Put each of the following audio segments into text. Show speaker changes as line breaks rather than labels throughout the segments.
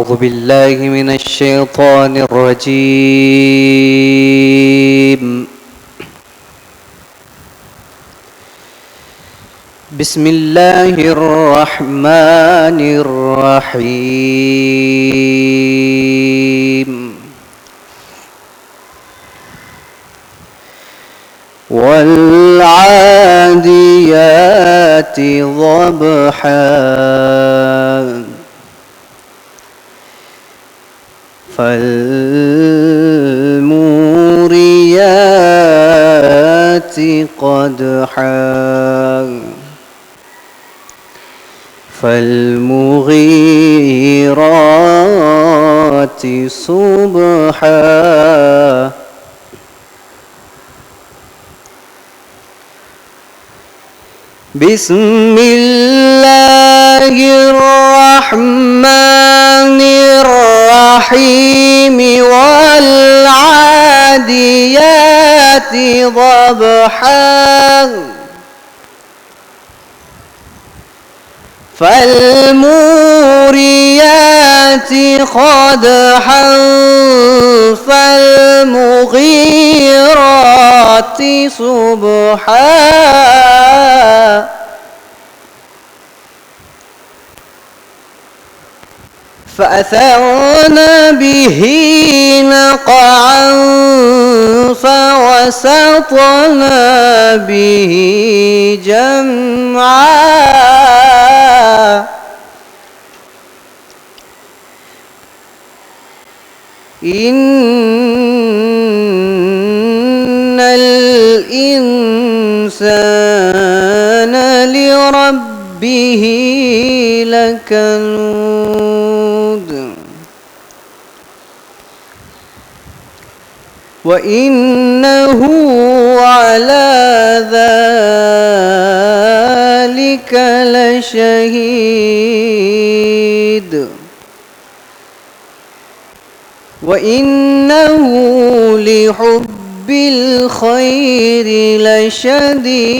أعوذ بالله من الشيطان الرجيم. بسم الله الرحمن الرحيم. والعاديات ضبحا فالموريات قدحا فالمغيرات صبحا بسم الله الرحمن الرحيم. والعاديات ضبحا فالموريات قدحا فالمغيرات صبحا فأثرن به نقعا فوسطن به جمعا إن الإنسان لربه لكنود وإنه على ذلك لشهيد وإنه لحب الخير لشديد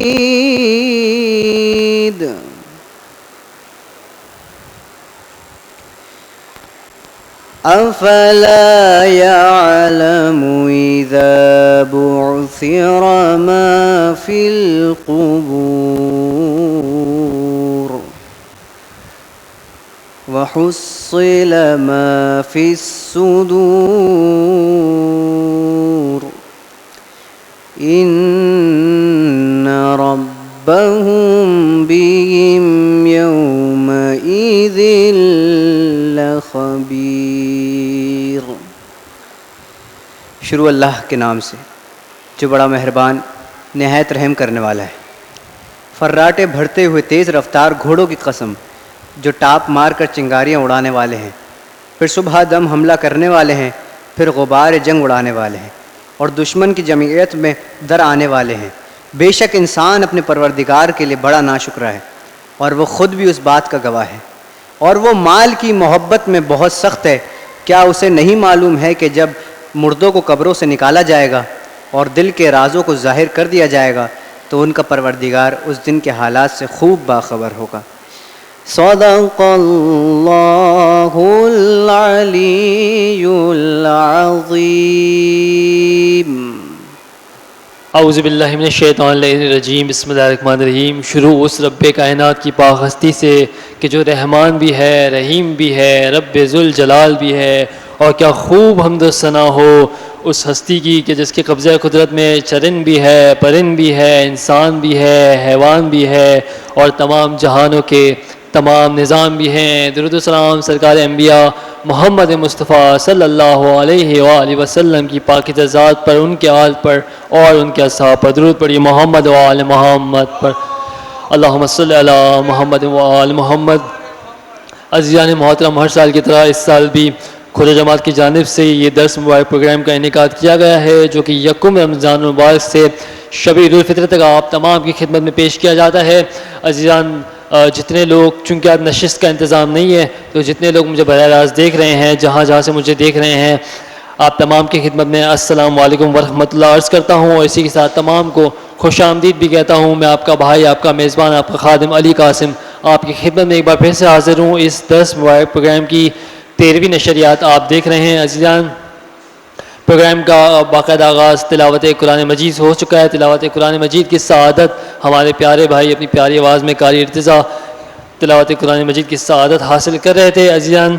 أفلا يعلم إذا بعثر ما في القبور وحصل ما في الصدور إن ربهم بهم يومئذ لخبير. شروع اللہ کے نام سے جو بڑا مہربان نہایت رحم کرنے والا ہے. فراٹے بھرتے ہوئے تیز رفتار گھوڑوں کی قسم جو ٹاپ مار کر چنگاریاں اڑانے والے ہیں، پھر صبح دم حملہ کرنے والے ہیں، پھر غبار جنگ اڑانے والے ہیں اور دشمن کی جمعیت میں در آنے والے ہیں. بے شک انسان اپنے پروردگار کے لیے بڑا ناشکرا ہے اور وہ خود بھی اس بات کا گواہ ہے. اور وہ مال کی محبت میں بہت سخت ہے. کیا اسے نہیں معلوم ہے کہ جب مردوں کو قبروں سے نکالا جائے گا اور دل کے رازوں کو ظاہر کر دیا جائے گا تو ان کا پروردگار اس دن کے حالات سے خوب باخبر ہوگا. صدق اللہ العلی العظیم.
اعوذ باللہ من الشیطان الرجیم. بسم اللہ الرحمن الرحیم. شروع اس رب کائنات کی پاک ہستی سے کہ جو رحمان بھی ہے، رحیم بھی ہے، رب ذوالجلال بھی ہے. اور کیا خوب حمد و ثنا ہو اس ہستی کی کہ جس کے قبضہ قدرت میں چرند بھی ہے، پرند بھی ہے، انسان بھی ہے، حیوان بھی ہے اور تمام جہانوں کے تمام نظام بھی ہیں. درود و سلام سرکار انبیاء محمد مصطفیٰ صلی اللہ علیہ وآلہ وسلم کی پاکیزہ ذات پر، ان کے آل پر اور ان کے اصحاب پر درود پڑھیے. محمد و آل محمد پر اللہم صلی علی محمد و آل محمد. عزیزان محترم، ہر سال کی طرح اس سال بھی کھرا جماعت کی جانب سے یہ درس مبارک پروگرام کا انعقاد کیا گیا ہے جو کہ یکم رمضان المبارک سے شب عید الفطر تک آپ تمام کی خدمت میں پیش کیا جاتا ہے. عزیزان، جتنے لوگ، چونکہ آج نشست کا انتظام نہیں ہے تو جتنے لوگ مجھے براہ راست دیکھ رہے ہیں، جہاں جہاں سے مجھے دیکھ رہے ہیں، آپ تمام کی خدمت میں السلام علیکم ورحمۃ اللہ عرض کرتا ہوں اور اسی کے ساتھ تمام کو خوش آمدید بھی کہتا ہوں. میں آپ کا بھائی، آپ کا میزبان، آپ کا خادم علی قاسم آپ کی خدمت میں ایک بار پھر سے حاضر ہوں اس درس مبارک پروگرام کی 13ویں نشریات آپ دیکھ رہے ہیں عزیزان. پروگرام کا باقاعدہ آغاز تلاوت قرآن مجید ہو چکا ہے. تلاوت قرآن مجید کی سعادت ہمارے پیارے بھائی اپنی پیاری آواز میں قاری ارتضیٰ تلاوت قرآن مجید کی سعادت حاصل کر رہے تھے. عزیزان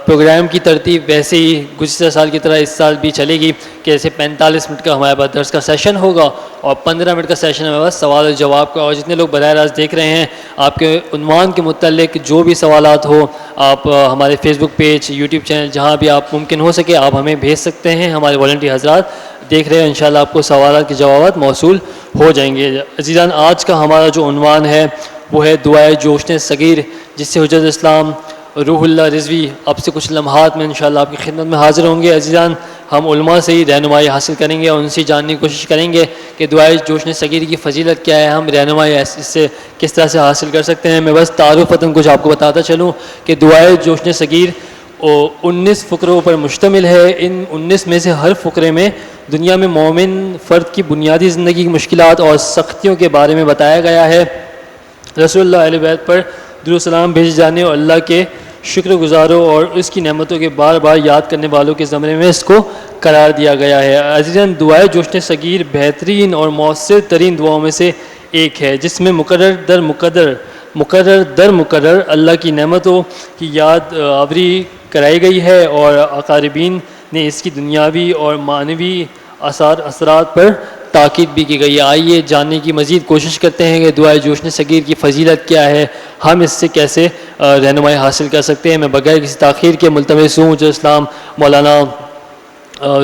پروگرام کی ترتیب ویسے ہی گزشتہ سال کی طرح اس سال بھی چلے گی کہ جیسے 45 منٹ کا ہمارے پاس درس کا سیشن ہوگا اور 15 منٹ کا سیشن ہمارے پاس سوال و جواب کا. اور جتنے لوگ براہ راست دیکھ رہے ہیں آپ کے عنوان کے متعلق جو بھی سوالات ہو آپ ہمارے فیس بک پیج یوٹیوب چینل جہاں بھی آپ ممکن ہو سکے آپ ہمیں بھیج سکتے ہیں. ہمارے والنٹی حضرات دیکھ رہے ہیں انشاءاللہ آپ کو سوالات کے جوابات موصول ہو جائیں گے. عزیزان آج کا ہمارا جو عنوان ہے وہ ہے دعائے جوشن صغیر جس سے حجت اسلام روح اللہ رضوی اب سے کچھ لمحات میں انشاءاللہ آپ کی خدمت میں حاضر ہوں گے. عزیزان ہم علماء سے ہی رہنمائی حاصل کریں گے اور ان سے جاننے کی کوشش کریں گے کہ دعائے جوشن صغیر کی فضیلت کیا ہے, ہم رہنمائی اس سے کس طرح سے حاصل کر سکتے ہیں. میں بس تعارفاً کچھ آپ کو بتاتا چلوں کہ دعائے جوشن صغیر 19 فقروں پر مشتمل ہے. ان 19 میں سے ہر فقرے میں دنیا میں مومن فرد کی بنیادی زندگی کی مشکلات اور سختیوں کے بارے میں بتایا گیا ہے. رسول اللہ علیہ بیت پر درود و سلام بھیجے جانے اور اللہ کے شکر گزاروں اور اس کی نعمتوں کے بار بار یاد کرنے والوں کے زمرے میں اس کو قرار دیا گیا ہے. عزیزاً دعائے جوشن صغیر بہترین اور مؤثر ترین دعاؤں میں سے ایک ہے جس میں مقرر در مقرر اللہ کی نعمتوں کی یاد آوری کرائی گئی ہے اور اقاربین نے اس کی دنیاوی اور معنوی اثرات پر تاکید بھی کی گئی ہے. آئیے جاننے کی مزید کوشش کرتے ہیں کہ دعائے جوشن صغیر کی فضیلت کیا ہے, ہم اس سے کیسے رہنمائی حاصل کر سکتے ہیں. میں بغیر کسی تاخیر کے ملتمس ہوں جو اسلام مولانا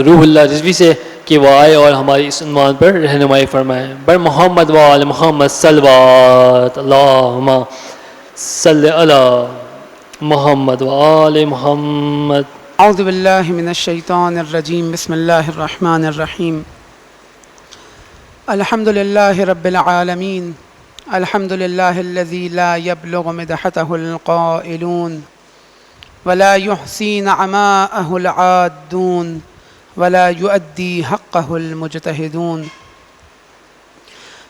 روح اللہ رضوی سے کہ وہ آئے اور ہماری اس عنوان پر رہنمائی فرمائیں. بر محمد و آل محمد صلوات اللہم صلی علی محمد و آل محمد.
اعوذ باللہ من الشیطان الرجیم بسم اللہ الرحمن الرحیم. الحمد للہ رب العالمین الحمد للہ الذی لا یبلغ مدحتہ القائلون ولا یحصی نعماءہ العادون ولا یؤدی حقہ المجتہدون.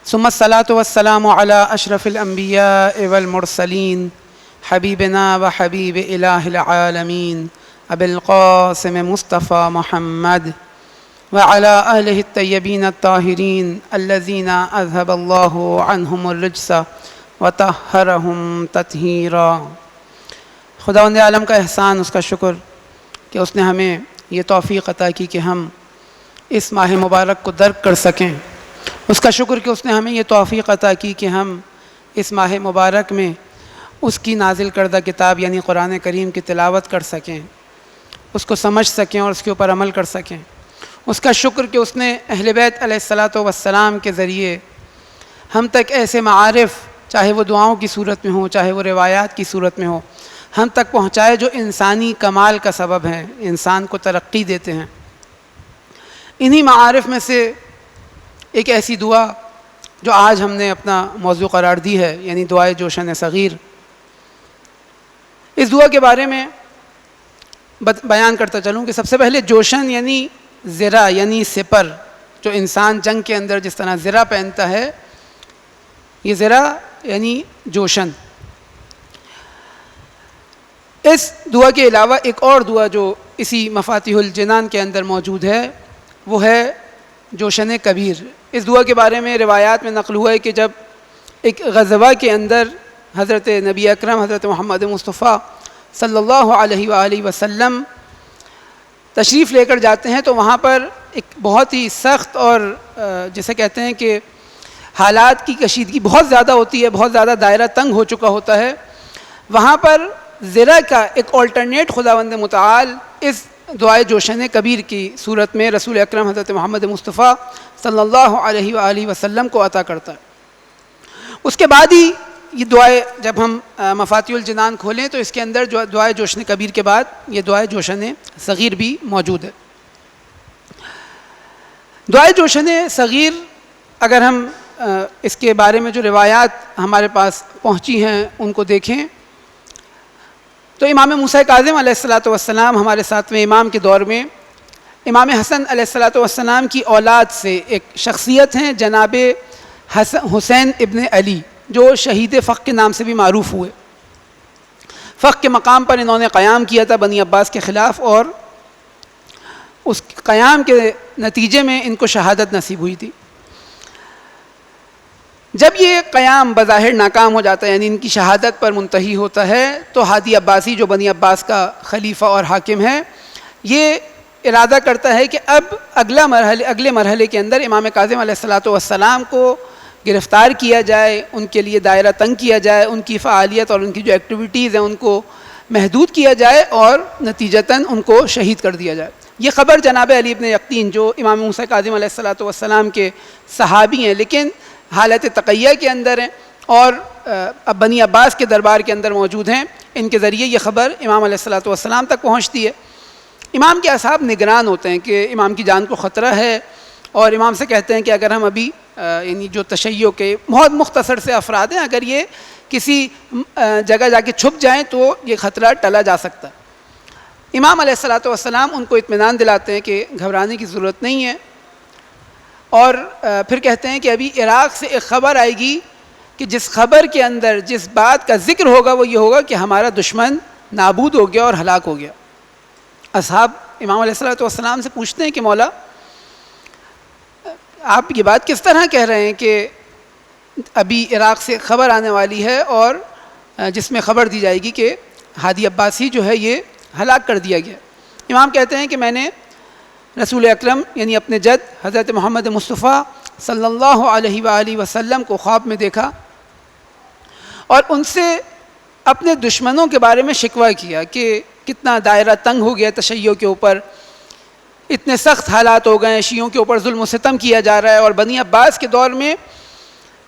ثم الصلاة والسلام علی اشرف الانبیاء والمرسلین حبیبنا و حبیب الہ العالمین ابی القاسم مصطفی محمد وعلى آلہ الطیبین الطاہرین الذین اذهب اللہ عنہم الرجس وطہرہم تطہیرا. خداوند عالم کا احسان, اس کا شکر کہ اس نے ہمیں یہ توفیق عطا کی کہ ہم اس ماہ مبارک کو درک کر سکیں. اس کا شکر کہ اس نے ہمیں یہ توفیق عطا کی کہ ہم اس ماہ مبارک میں اس کی نازل کردہ کتاب یعنی قرآن کریم کی تلاوت کر سکیں, اس کو سمجھ سکیں اور اس کے اوپر عمل کر سکیں. اس کا شکر کہ اس نے اہل بیت علیہ الصلاۃ والسلام کے ذریعے ہم تک ایسے معارف چاہے وہ دعاؤں کی صورت میں ہوں چاہے وہ روایات کی صورت میں ہو ہم تک پہنچائے جو انسانی کمال کا سبب ہے, انسان کو ترقی دیتے ہیں. انہی معارف میں سے ایک ایسی دعا جو آج ہم نے اپنا موضوع قرار دی ہے یعنی دعائے جوشن صغیر. اس دعا کے بارے میں بیان کرتا چلوں کہ سب سے پہلے جوشن یعنی زرہ یعنی سپر, جو انسان جنگ کے اندر جس طرح زرہ پہنتا ہے یہ زرہ یعنی جوشن. اس دعا کے علاوہ ایک اور دعا جو اسی مفاتیح الجنان کے اندر موجود ہے وہ ہے جوشن کبیر. اس دعا کے بارے میں روایات میں نقل ہوا ہے کہ جب ایک غزوہ کے اندر حضرت نبی اکرم حضرت محمد مصطفیٰ صلی اللہ علیہ وآلہ وسلم تشریف لے کر جاتے ہیں تو وہاں پر ایک بہت ہی سخت اور جسے کہتے ہیں کہ حالات کی کشیدگی بہت زیادہ ہوتی ہے, بہت زیادہ دائرہ تنگ ہو چکا ہوتا ہے. وہاں پر زرہ کا ایک آلٹرنیٹ خداوند متعال اس دعائے جوشن کبیر کی صورت میں رسول اکرم حضرت محمد مصطفیٰ صلی اللہ علیہ وآلہ وسلم کو عطا کرتا ہے. اس کے بعد ہی یہ دعائے جب ہم مفاتیح الجنان کھولیں تو اس کے اندر جو دعائے جوشن کبیر کے بعد یہ دعائے جوشن صغیر بھی موجود ہے. دعائے جوشن صغیر اگر ہم اس کے بارے میں جو روایات ہمارے پاس پہنچی ہیں ان کو دیکھیں تو امام موسیٰ کاظم علیہ الصلاۃ والسلام ہمارے ساتویں امام کے دور میں امام حسن علیہ الصلاۃ والسلام کی اولاد سے ایک شخصیت ہیں جناب حسین ابن علی جو شہید فق کے نام سے بھی معروف ہوئے. فخ کے مقام پر انہوں نے قیام کیا تھا بنی عباس کے خلاف، اور اس قیام کے نتیجے میں ان کو شہادت نصیب ہوئی تھی۔ جب یہ قیام بظاہر ناکام ہو جاتا ہے، یعنی ان کی شہادت پر منتہی ہوتا ہے، تو ہادی عباسی جو بنی عباس کا خلیفہ اور حاکم ہے، یہ ارادہ کرتا ہے کہ اب اگلے مرحلے کے اندر امام کاظم علیہ السلام کو گرفتار کیا جائے، ان کے لیے دائرہ تنگ کیا جائے، ان کی فعالیت اور ان کی جو ایکٹیویٹیز ہیں ان کو محدود کیا جائے، اور نتیجتاً ان کو شہید کر دیا جائے۔ یہ خبر جناب علی ابن یقطین جو امام موسیٰ کاظم علیہ السلام کے صحابی ہیں لیکن حالت تقیہ کے اندر ہیں اور اب بنی عباس کے دربار کے اندر موجود ہیں، ان کے ذریعے یہ خبر امام علیہ السلام تک پہنچتی ہے۔ امام کے اصحاب نگران ہوتے ہیں کہ امام کی جان کو خطرہ ہے، اور امام سے کہتے ہیں کہ اگر ہم ابھی یعنی جو تشیع کے بہت مختصر سے افراد ہیں، اگر یہ کسی جگہ جا کے چھپ جائیں تو یہ خطرہ ٹلا جا سکتا ہے۔ امام علیہ السلام ان کو اطمینان دلاتے ہیں کہ گھبرانے کی ضرورت نہیں ہے، اور پھر کہتے ہیں کہ ابھی عراق سے ایک خبر آئے گی کہ جس خبر کے اندر جس بات کا ذکر ہوگا وہ یہ ہوگا کہ ہمارا دشمن نابود ہو گیا اور ہلاک ہو گیا۔ اصحاب امام علیہ السلام سے پوچھتے ہیں کہ مولا آپ یہ بات کس طرح کہہ رہے ہیں کہ ابھی عراق سے خبر آنے والی ہے اور جس میں خبر دی جائے گی کہ ہادی عباسی جو ہے یہ ہلاک کر دیا گیا۔ امام کہتے ہیں کہ میں نے رسول اکرم یعنی اپنے جد حضرت محمد مصطفیٰ صلی اللہ علیہ وآلہ وسلم کو خواب میں دیکھا اور ان سے اپنے دشمنوں کے بارے میں شکوہ کیا کہ کتنا دائرہ تنگ ہو گیا تشیع کے اوپر، اتنے سخت حالات ہو گئے ہیں، شیعوں کے اوپر ظلم و ستم کیا جا رہا ہے، اور بنی عباس کے دور میں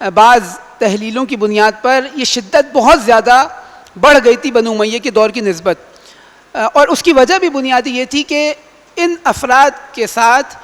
بعض تحلیلوں کی بنیاد پر یہ شدت بہت زیادہ بڑھ گئی تھی بنو امیہ کے دور کی نسبت، اور اس کی وجہ بھی بنیادی یہ تھی کہ ان افراد کے ساتھ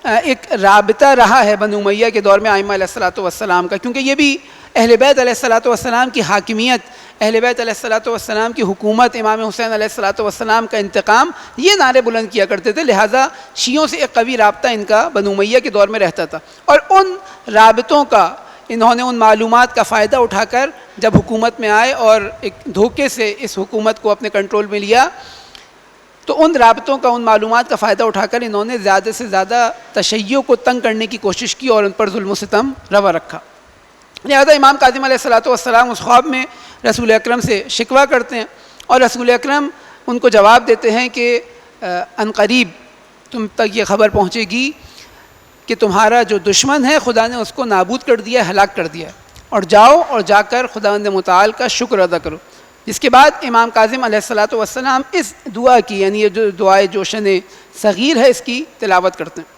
ایک رابطہ رہا ہے بنو امیہ کے دور میں ائمہ علیہ السلام کا، کیونکہ یہ بھی اہل بیت علیہ السلام کی حاکمیت، اہل بیت علیہ السلام کی حکومت، امام حسین علیہ السلام کا انتقام، یہ نعرے بلند کیا کرتے تھے، لہٰذا شیعوں سے ایک قوی رابطہ ان کا بنو امیہ کے دور میں رہتا تھا، اور ان رابطوں کا انہوں نے ان معلومات کا فائدہ اٹھا کر جب حکومت میں آئے اور ایک دھوکے سے اس حکومت کو اپنے کنٹرول میں لیا، تو ان رابطوں کا، ان معلومات کا فائدہ اٹھا کر انہوں نے زیادہ سے زیادہ تشیع کو تنگ کرنے کی کوشش کی اور ان پر ظلم و ستم روا رکھا۔ لہذا امام کاظم علیہ السلام اس خواب میں رسول اکرم سے شکوہ کرتے ہیں، اور رسول اکرم ان کو جواب دیتے ہیں کہ عنقریب تم تک یہ خبر پہنچے گی کہ تمہارا جو دشمن ہے خدا نے اس کو نابود کر دیا ہے، ہلاک کر دیا ہے، اور جاؤ اور جا کر خداوند متعال کا شکر ادا کرو۔ جس کے بعد امام کاظم علیہ السلام اس دعا کی، یعنی یہ جو دعائے جوشن صغیر ہے، اس کی تلاوت کرتے ہیں۔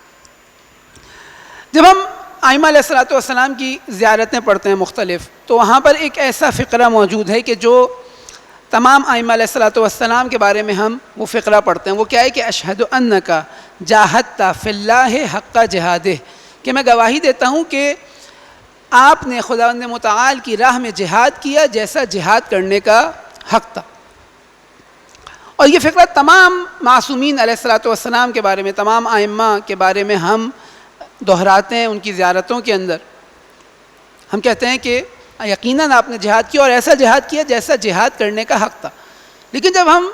جب ہم ائمہ علیہ السلام کی زیارتیں پڑھتے ہیں مختلف، تو وہاں پر ایک ایسا فقرہ موجود ہے کہ جو تمام ائمہ علیہ السلام کے بارے میں ہم وہ فقرہ پڑھتے ہیں۔ وہ کیا ہے کہ اشہد انک جاہدت فی اللہ حق جہادہ، کہ میں گواہی دیتا ہوں کہ آپ نے خداوند متعال کی راہ میں جہاد کیا جیسا جہاد کرنے کا حق تھا۔ اور یہ فقرہ تمام معصومین علیہ السلام کے بارے میں، تمام ائمہ کے بارے میں ہم دہراتے ہیں ان کی زیارتوں کے اندر۔ ہم کہتے ہیں کہ یقیناً آپ نے جہاد کیا اور ایسا جہاد کیا جیسا جہاد کرنے کا حق تھا، لیکن جب ہم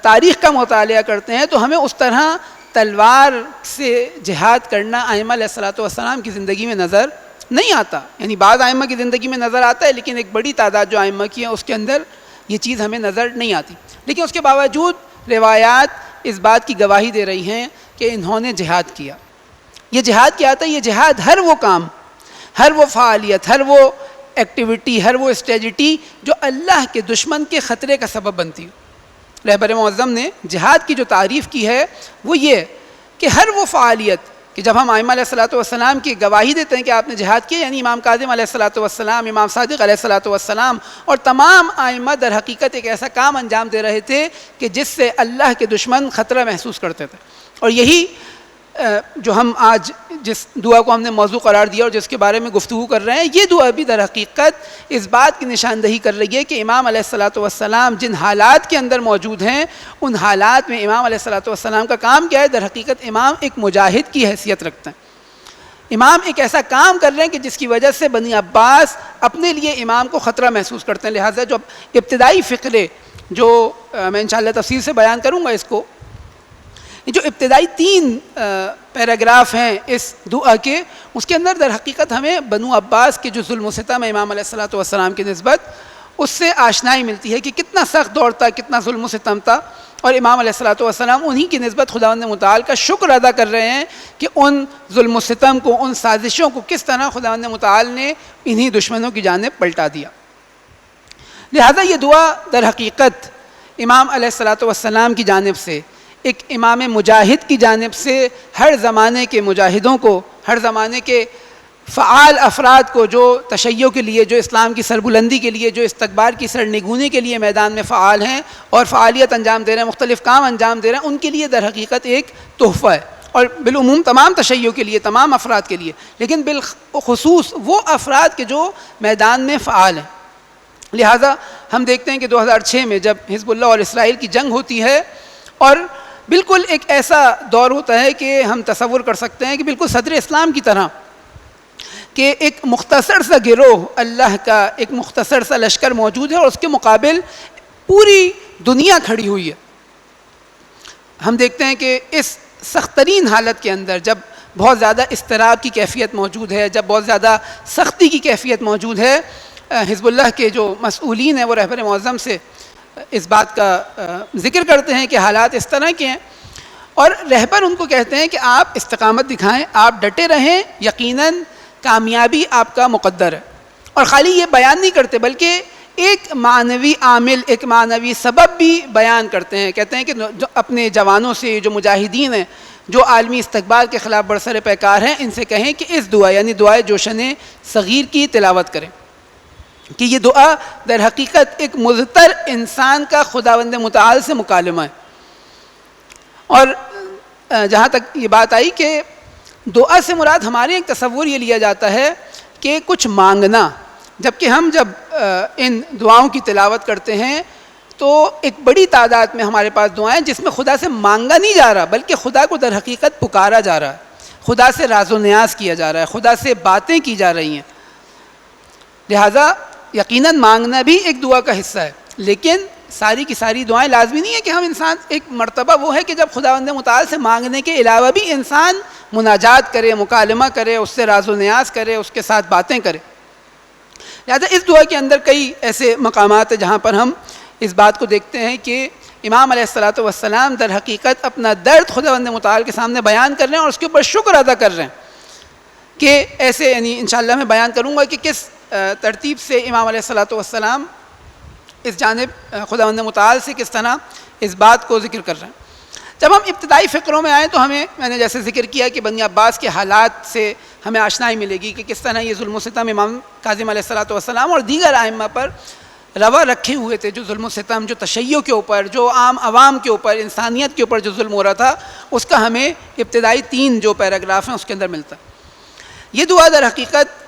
تاریخ کا مطالعہ کرتے ہیں تو ہمیں اس طرح تلوار سے جہاد کرنا ائمہ علیہ السلام کی زندگی میں نظر نہیں آتا۔ یعنی بعض ائمہ کی زندگی میں نظر آتا ہے، لیکن ایک بڑی تعداد جو ائمہ کی ہے اس کے اندر یہ چیز ہمیں نظر نہیں آتی۔ لیکن اس کے باوجود روایات اس بات کی گواہی دے رہی ہیں کہ انہوں نے جہاد کیا۔ یہ جہاد کیا تھا؟ یہ جہاد ہر وہ کام، ہر وہ فعالیت، ہر وہ ایکٹیویٹی، ہر وہ اسٹریٹجی جو اللہ کے دشمن کے خطرے کا سبب بنتی ہو۔ رہبر معظم نے جہاد کی جو تعریف کی ہے وہ یہ کہ ہر وہ فعالیت کہ جب ہم ائمہ علیہ السلام کی گواہی دیتے ہیں کہ آپ نے جہاد کیا، یعنی امام کاظم علیہ السلام، امام صادق علیہ السلام اور تمام ائمہ در حقیقت ایک ایسا کام انجام دے رہے تھے کہ جس سے اللہ کے دشمن خطرہ محسوس کرتے تھے۔ اور یہی جو ہم آج جس دعا کو ہم نے موضوع قرار دیا اور جس کے بارے میں گفتگو کر رہے ہیں، یہ دعا بھی در حقیقت اس بات کی نشاندہی کر رہی ہے کہ امام علیہ السلام جن حالات کے اندر موجود ہیں، ان حالات میں امام علیہ السلام کا کام کیا ہے؟ در حقیقت امام ایک مجاہد کی حیثیت رکھتے ہیں۔ امام ایک ایسا کام کر رہے ہیں کہ جس کی وجہ سے بنی عباس اپنے لیے امام کو خطرہ محسوس کرتے ہیں، لہٰذا جو ابتدائی فقرے جو میں انشاءاللہ تفصیل سے بیان کروں گا اس کو. جو ابتدائی 3 پیراگراف ہیں اس دعا کے، اس کے اندر در حقیقت ہمیں بنو عباس کے جو ظلم و ستم ہے امام علیہ الصلوۃ والسلام کی نسبت، اس سے آشنائی ملتی ہے کہ کتنا سخت دور تھا، کتنا ظلم و ستم تھا، اور امام علیہ الصلوۃ والسلام انہی کی نسبت خداوند متعال کا شکر ادا کر رہے ہیں کہ ان ظلم و ستم کو، ان سازشوں کو کس طرح خداوند متعال نے انہی دشمنوں کی جانب پلٹا دیا. لہذا یہ دعا در حقیقت امام علیہ الصلوۃ والسلام کی جانب سے، ایک امام مجاہد کی جانب سے، ہر زمانے کے مجاہدوں کو، ہر زمانے کے فعال افراد کو جو تشیع کے لیے، جو اسلام کی سربلندی کے لیے، جو استکبار کی سرنگونی کے لیے میدان میں فعال ہیں اور فعالیت انجام دے رہے ہیں، مختلف کام انجام دے رہے ہیں، ان کے لیے در حقیقت ایک تحفہ ہے، اور بالعموم تمام تشیع کے لیے، تمام افراد کے لیے، لیکن بالخصوص وہ افراد کے جو میدان میں فعال ہیں. لہٰذا ہم دیکھتے ہیں کہ 2006 میں جب حزب اللہ اور اسرائیل کی جنگ ہوتی ہے، اور بالکل ایک ایسا دور ہوتا ہے کہ ہم تصور کر سکتے ہیں کہ بالکل صدر اسلام کی طرح کہ ایک مختصر سا گروہ اللہ کا، ایک مختصر سا لشکر موجود ہے، اور اس کے مقابل پوری دنیا کھڑی ہوئی ہے. ہم دیکھتے ہیں کہ اس سخت ترین حالت کے اندر، جب بہت زیادہ اضطراب کی کیفیت موجود ہے، جب بہت زیادہ سختی کی کیفیت موجود ہے، حزب اللہ کے جو مسئولین ہیں وہ رہبر معظم سے اس بات کا ذکر کرتے ہیں کہ حالات اس طرح کے ہیں، اور رہبر ان کو کہتے ہیں کہ آپ استقامت دکھائیں، آپ ڈٹے رہیں، یقیناً کامیابی آپ کا مقدر ہے. اور خالی یہ بیان نہیں کرتے بلکہ ایک معنوی عامل، ایک معنوی سبب بھی بیان کرتے ہیں. کہتے ہیں کہ جو اپنے جوانوں سے، جو مجاہدین ہیں، جو عالمی استقبال کے خلاف برسر پیکار ہیں، ان سے کہیں کہ اس دعا یعنی دعائے جوشن صغیر کی تلاوت کریں، کہ یہ دعا در حقیقت ایک مضطر انسان کا خداوند متعال سے مکالمہ ہے. اور جہاں تک یہ بات آئی کہ دعا سے مراد ہمارے ایک تصور یہ لیا جاتا ہے کہ کچھ مانگنا، جبکہ ہم جب ان دعاؤں کی تلاوت کرتے ہیں تو ایک بڑی تعداد میں ہمارے پاس دعائیں جس میں خدا سے مانگا نہیں جا رہا بلکہ خدا کو در حقیقت پکارا جا رہا ہے، خدا سے راز و نیاز کیا جا رہا ہے، خدا سے باتیں کی جا رہی ہیں. لہٰذا یقیناً مانگنا بھی ایک دعا کا حصہ ہے، لیکن ساری کی ساری دعائیں لازمی نہیں ہے کہ ہم انسان، ایک مرتبہ وہ ہے کہ جب خداوند متعال سے مانگنے کے علاوہ بھی انسان مناجات کرے، مکالمہ کرے، اس سے راز و نیاز کرے، اس کے ساتھ باتیں کرے. لہٰذا اس دعا کے اندر کئی ایسے مقامات ہیں جہاں پر ہم اس بات کو دیکھتے ہیں کہ امام علیہ الصلوۃ والسلام در حقیقت اپنا درد خداوند متعال کے سامنے بیان کر رہے ہیں اور اس کے اوپر شکر ادا کر رہے ہیں کہ ایسے، یعنی انشاءاللہ میں بیان کروں گا کہ کس ترتیب سے امام علیہ الصلوۃ والسلام اس جانب خداوند متعال سے کس طرح اس بات کو ذکر کر رہے ہیں. جب ہم ابتدائی فقروں میں آئیں تو میں نے جیسے ذکر کیا کہ بنی عباس کے حالات سے ہمیں آشنائی ملے گی کہ کس طرح یہ ظلم و ستم امام کاظم علیہ الصلوۃ والسلام اور دیگر ائمہ پر روا رکھے ہوئے تھے. جو ظلم و ستم، جو تشیع کے اوپر، جو عام عوام کے اوپر، انسانیت کے اوپر جو ظلم ہو رہا تھا، اس کا ہمیں ابتدائی 3 جو پیراگراف ہیں اس کے اندر ملتا ہے. یہ دعا در حقیقت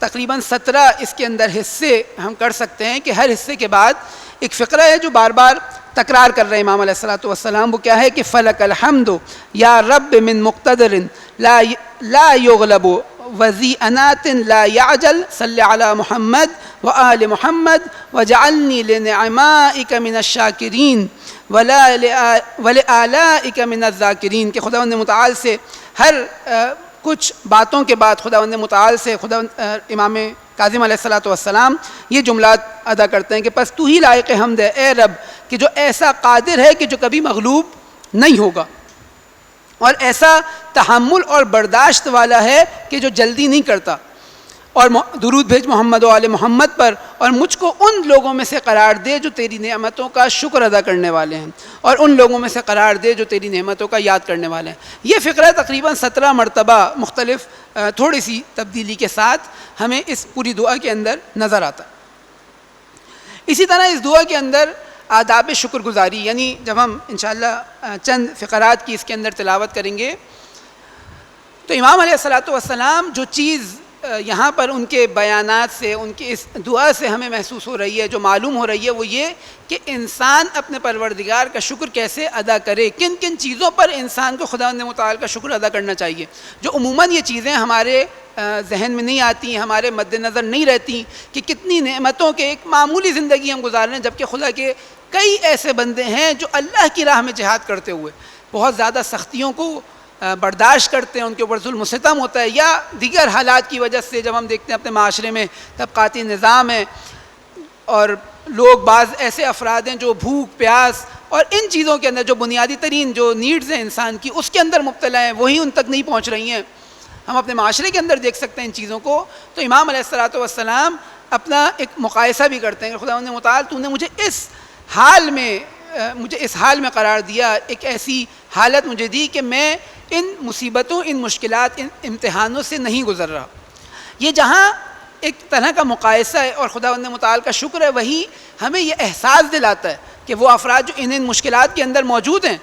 تقریباً 17 اس کے اندر حصے ہم کر سکتے ہیں کہ ہر حصے کے بعد ایک فقرہ ہے جو بار بار تکرار کر رہے ہیں امام علیہ الصلوۃ والسلام. وہ کیا ہے کہ فلک الحمد یا رب من مقتدر لا یغلب وذی انات لا یعجل صلی علی محمد وآل محمد وجعلنی لنعمائک من الشاکرین ولآلائک من الذاکرین. کہ خداوند متعال سے ہر کچھ باتوں کے بعد خداوند متعال سے امام کاظم علیہ الصلوۃ والسلام یہ جملات ادا کرتے ہیں کہ پس تو ہی لائق حمد ہے اے رب، کہ جو ایسا قادر ہے کہ جو کبھی مغلوب نہیں ہوگا، اور ایسا تحمل اور برداشت والا ہے کہ جو جلدی نہیں کرتا. اور درود بھیج محمد و آل محمد پر، اور مجھ کو ان لوگوں میں سے قرار دے جو تیری نعمتوں کا شکر ادا کرنے والے ہیں، اور ان لوگوں میں سے قرار دے جو تیری نعمتوں کا یاد کرنے والے ہیں. یہ فقرہ تقریباً 17 مرتبہ مختلف تھوڑی سی تبدیلی کے ساتھ ہمیں اس پوری دعا کے اندر نظر آتا ہے. اسی طرح اس دعا کے اندر آداب شکر گزاری، یعنی جب ہم انشاءاللہ چند فقرات کی اس کے اندر تلاوت کریں گے تو امام علیہ الصلوۃ والسلام جو چیز یہاں پر ان کے بیانات سے، ان کی اس دعا سے ہمیں محسوس ہو رہی ہے، جو معلوم ہو رہی ہے، وہ یہ کہ انسان اپنے پروردگار کا شکر کیسے ادا کرے، کن کن چیزوں پر انسان کو خداوند متعال کا شکر ادا کرنا چاہیے، جو عموماً یہ چیزیں ہمارے ذہن میں نہیں آتی، ہمارے مد نظر نہیں رہتی کہ کتنی نعمتوں کے ایک معمولی زندگی ہم گزار رہے ہیں، جبکہ خدا کے کئی ایسے بندے ہیں جو اللہ کی راہ میں جہاد کرتے ہوئے بہت زیادہ سختیوں کو برداشت کرتے ہیں، ان کے اوپر ظلم و ستم ہوتا ہے، یا دیگر حالات کی وجہ سے جب ہم دیکھتے ہیں اپنے معاشرے میں طبقاتی نظام ہے اور لوگ بعض ایسے افراد ہیں جو بھوک پیاس اور ان چیزوں کے اندر جو بنیادی ترین جو نیڈز ہیں انسان کی اس کے اندر مبتلا ہیں، وہی ان تک نہیں پہنچ رہی ہیں. ہم اپنے معاشرے کے اندر دیکھ سکتے ہیں ان چیزوں کو. تو امام علیہ الصلوۃ والسلام اپنا ایک مقایسہ بھی کرتے ہیں کہ خدا متعال تو نے مجھے اس حال میں قرار دیا، ایک ایسی حالت مجھے دی کہ میں ان مصیبتوں، ان مشکلات، ان امتحانوں سے نہیں گزر رہا. یہ جہاں ایک طرح کا مقایسہ ہے اور خداوند متعال کا شکر ہے، وہی ہمیں یہ احساس دلاتا ہے کہ وہ افراد جو ان مشکلات کے اندر موجود ہیں،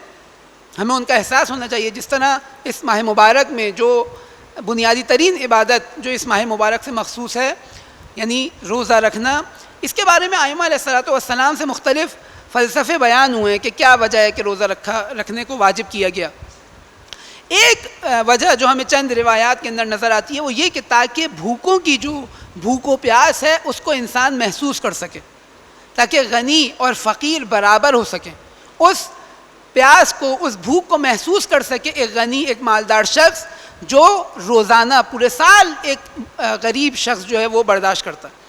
ہمیں ان کا احساس ہونا چاہیے. جس طرح اس ماہ مبارک میں جو بنیادی ترین عبادت جو اس ماہ مبارک سے مخصوص ہے، یعنی روزہ رکھنا، اس کے بارے میں ائمہ علیہ الصلوۃ والسلام سے مختلف فلسفے بیان ہوئے ہیں کہ کیا وجہ ہے کہ روزہ رکھنے کو واجب کیا گیا. ایک وجہ جو ہمیں چند روایات کے اندر نظر آتی ہے وہ یہ کہ تاکہ بھوکوں کی جو بھوک و پیاس ہے اس کو انسان محسوس کر سکے، تاکہ غنی اور فقیر برابر ہو سکیں، اس پیاس کو، اس بھوک کو محسوس کر سکے ایک غنی، ایک مالدار شخص جو روزانہ پورے سال ایک غریب شخص جو ہے وہ برداشت کرتا ہے.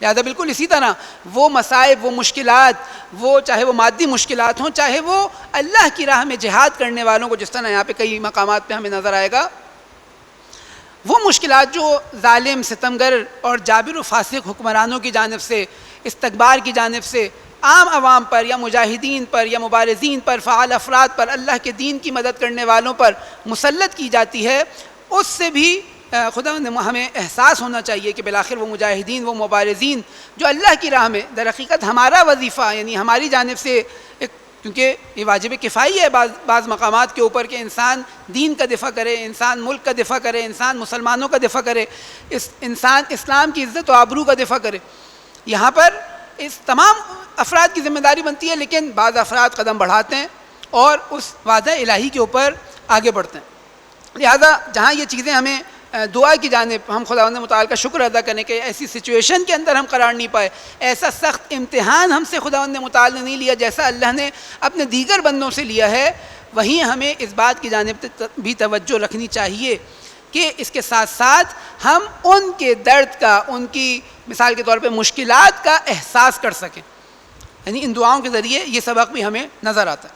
لہٰذا بالکل اسی طرح وہ مصائب، وہ مشکلات، وہ چاہے وہ مادی مشکلات ہوں، چاہے وہ اللہ کی راہ میں جہاد کرنے والوں کو، جس طرح یہاں پہ کئی مقامات پہ ہمیں نظر آئے گا، وہ مشکلات جو ظالم، ستمگر اور جابر و فاسق حکمرانوں کی جانب سے، استکبار کی جانب سے عام عوام پر یا مجاہدین پر یا مبارزین پر، فعال افراد پر، اللہ کے دین کی مدد کرنے والوں پر مسلط کی جاتی ہے، اس سے بھی خدا ہمیں احساس ہونا چاہیے کہ بالآخر وہ مجاہدین، وہ مبارزین جو اللہ کی راہ میں، در حقیقت ہمارا وظیفہ، یعنی ہماری جانب سے کیونکہ یہ واجب کفائی ہے بعض مقامات کے اوپر کہ انسان دین کا دفاع کرے، انسان ملک کا دفاع کرے، انسان مسلمانوں کا دفاع کرے، انسان اسلام کی عزت و آبرو کا دفاع کرے. یہاں پر اس تمام افراد کی ذمہ داری بنتی ہے، لیکن بعض افراد قدم بڑھاتے ہیں اور اس وعدہ الہی کے اوپر آگے بڑھتے ہیں. لہذا جہاں یہ چیزیں ہمیں دعا کی جانب ہم خداوند متعال کا شکر ادا کرنے کہ ایسی سچویشن کے اندر ہم قرار نہیں پائے، ایسا سخت امتحان ہم سے خداوند متعال نے نہیں لیا جیسا اللہ نے اپنے دیگر بندوں سے لیا ہے، وہیں ہمیں اس بات کی جانب بھی توجہ رکھنی چاہیے کہ اس کے ساتھ ساتھ ہم ان کے درد کا، ان کی مثال کے طور پہ مشکلات کا احساس کر سکیں. یعنی ان دعاؤں کے ذریعے یہ سبق بھی ہمیں نظر آتا ہے.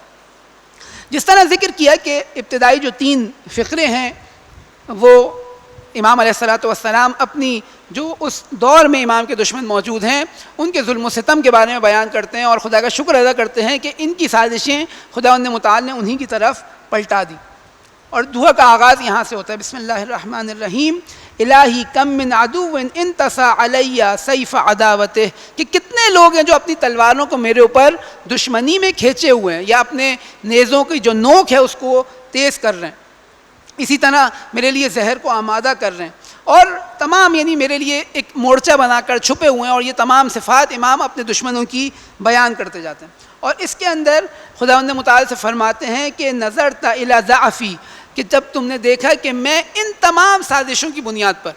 جس طرح ذکر کیا کہ ابتدائی جو 3 فقرے ہیں وہ امام علیہ الصلوۃ والسلام اپنی جو اس دور میں امام کے دشمن موجود ہیں ان کے ظلم و ستم کے بارے میں بیان کرتے ہیں اور خدا کا شکر ادا کرتے ہیں کہ ان کی سازشیں خداوند متعال نے انہی کی طرف پلٹا دی. اور دعا کا آغاز یہاں سے ہوتا ہے، بسم اللہ الرحمن الرحیم. الہی کم من عدو انتصا علی سیف عداوتہ، کہ کتنے لوگ ہیں جو اپنی تلواروں کو میرے اوپر دشمنی میں کھینچے ہوئے ہیں یا اپنے نیزوں کی جو نوک ہے اس کو تیز کر رہے ہیں، اسی طرح میرے لیے زہر کو آمادہ کر رہے ہیں، اور تمام یعنی میرے لیے ایک مورچہ بنا کر چھپے ہوئے ہیں. اور یہ تمام صفات امام اپنے دشمنوں کی بیان کرتے جاتے ہیں. اور اس کے اندر خداوند متعال سے فرماتے ہیں کہ نظرت الی ضعفی، کہ جب تم نے دیکھا کہ میں ان تمام سازشوں کی بنیاد پر،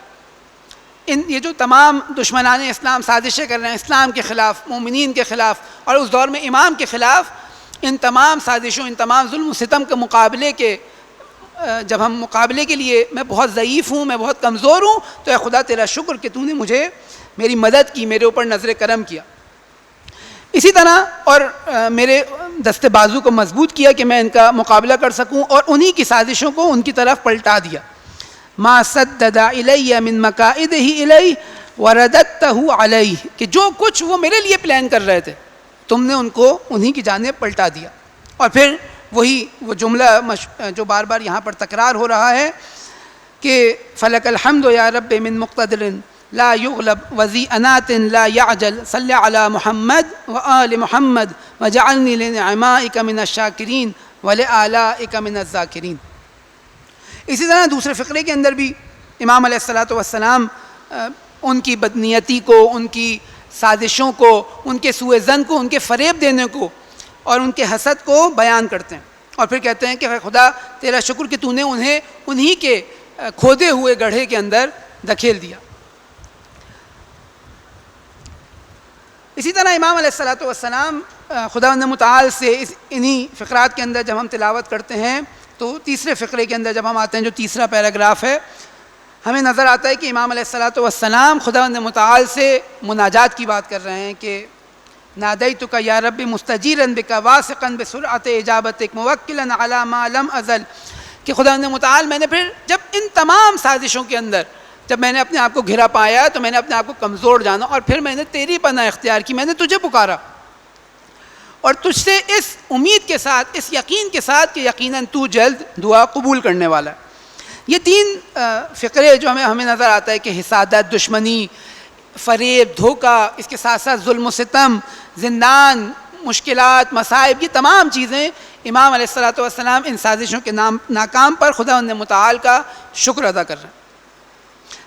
یہ جو تمام دشمنان اسلام سازشیں کر رہے ہیں اسلام کے خلاف، مومنین کے خلاف اور اس دور میں امام کے خلاف، ان تمام سازشوں، ان تمام ظلم و ستم کے مقابلے کے جب ہم مقابلے کے لیے میں بہت ضعیف ہوں، میں بہت کمزور ہوں، تو اے خدا تیرا شکر کہ تو نے مجھے میری مدد کی، میرے اوپر نظر کرم کیا. اسی طرح اور میرے دست بازو کو مضبوط کیا کہ میں ان کا مقابلہ کر سکوں اور انہی کی سازشوں کو ان کی طرف پلٹا دیا. ما سدد الی من مکائدہ الی ورددتہ علیہ، کہ جو کچھ وہ میرے لیے پلان کر رہے تھے تم نے ان کو انہی کی جانب پلٹا دیا. اور پھر وہی وہ جملہ جو بار بار یہاں پر تکرار ہو رہا ہے کہ فلک الحمد یا رب من مقتدر لا یغلب وذی انات لا یعجل صلی علی محمد وآل محمد وجعلنی لنعمائک من الشاکرین ولآلائک من الذاکرین. اسی طرح دوسرے فقرے کے اندر بھی امام علیہ الصلوۃ والسلام ان کی بدنیتی کو، ان کی سازشوں کو، ان کے سوء ظن کو، ان کے فریب دینے کو اور ان کے حسد کو بیان کرتے ہیں. اور پھر کہتے ہیں کہ خدا تیرا شکر کہ تو نے انہیں انہی کے کھودے ہوئے گڑھے کے اندر دھکیل دیا. اسی طرح امام علیہ الصلوۃ والسلام خداوند متعال سے انہی فقرات کے اندر جب ہم تلاوت کرتے ہیں تو تیسرے فقرے کے اندر جب ہم آتے ہیں جو تیسرا پیراگراف ہے، ہمیں نظر آتا ہے کہ امام علیہ الصلوۃ والسلام خداوند متعال سے مناجات کی بات کر رہے ہیں کہ نادیتک یا رب مستجیرا بک واثقا بسرعت اجابتک موکلا علی ما لم ازل، کہ خداوند متعال میں نے پھر جب ان تمام سازشوں کے اندر جب میں نے اپنے آپ کو گھرا پایا تو میں نے اپنے آپ کو کمزور جانا اور پھر میں نے تیری پناہ اختیار کی، میں نے تجھے پکارا اور تجھ سے اس امید کے ساتھ، اس یقین کے ساتھ کہ یقیناً تو جلد دعا قبول کرنے والا ہے۔ یہ تین فقرے جو ہمیں نظر آتا ہے کہ حسادت، دشمنی، فریب، دھوکہ، اس کے ساتھ ساتھ ظلم و ستم، زندان، مشکلات، مصائب، یہ تمام چیزیں امام علیہ الصلوۃ والسلام ان سازشوں کے ناکام پر خداوند متعال کا شکر ادا کر رہے ہیں۔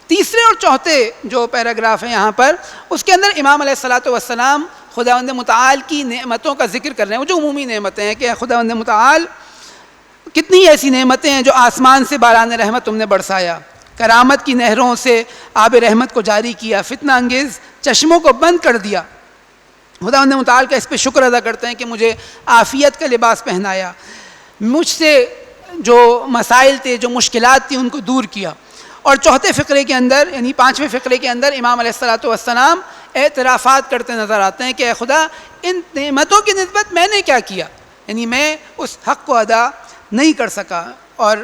تیسرے اور چوتھے جو پیراگراف ہیں یہاں پر، اس کے اندر امام علیہ الصلوۃ والسلام خداوند متعال کی نعمتوں کا ذکر کر رہے ہیں، وہ جو عمومی نعمتیں ہیں کہ خداوند متعال کتنی ایسی نعمتیں ہیں جو آسمان سے باران رحمت تم نے برسایا، کرامت کی نہروں سے آب رحمت کو جاری کیا، فتنہ انگیز چشموں کو بند کر دیا۔ خداوند متعال کا اس پہ شکر ادا کرتے ہیں کہ مجھے عافیت کا لباس پہنایا، مجھ سے جو مسائل تھے، جو مشکلات تھیں، ان کو دور کیا۔ اور چوتھے فقرے کے اندر یعنی پانچویں فقرے کے اندر امام علیہ الصلوۃ والسلام اعترافات کرتے نظر آتے ہیں کہ اے خدا، ان نعمتوں کی نسبت میں نے کیا کیا، یعنی میں اس حق کو ادا نہیں کر سکا، اور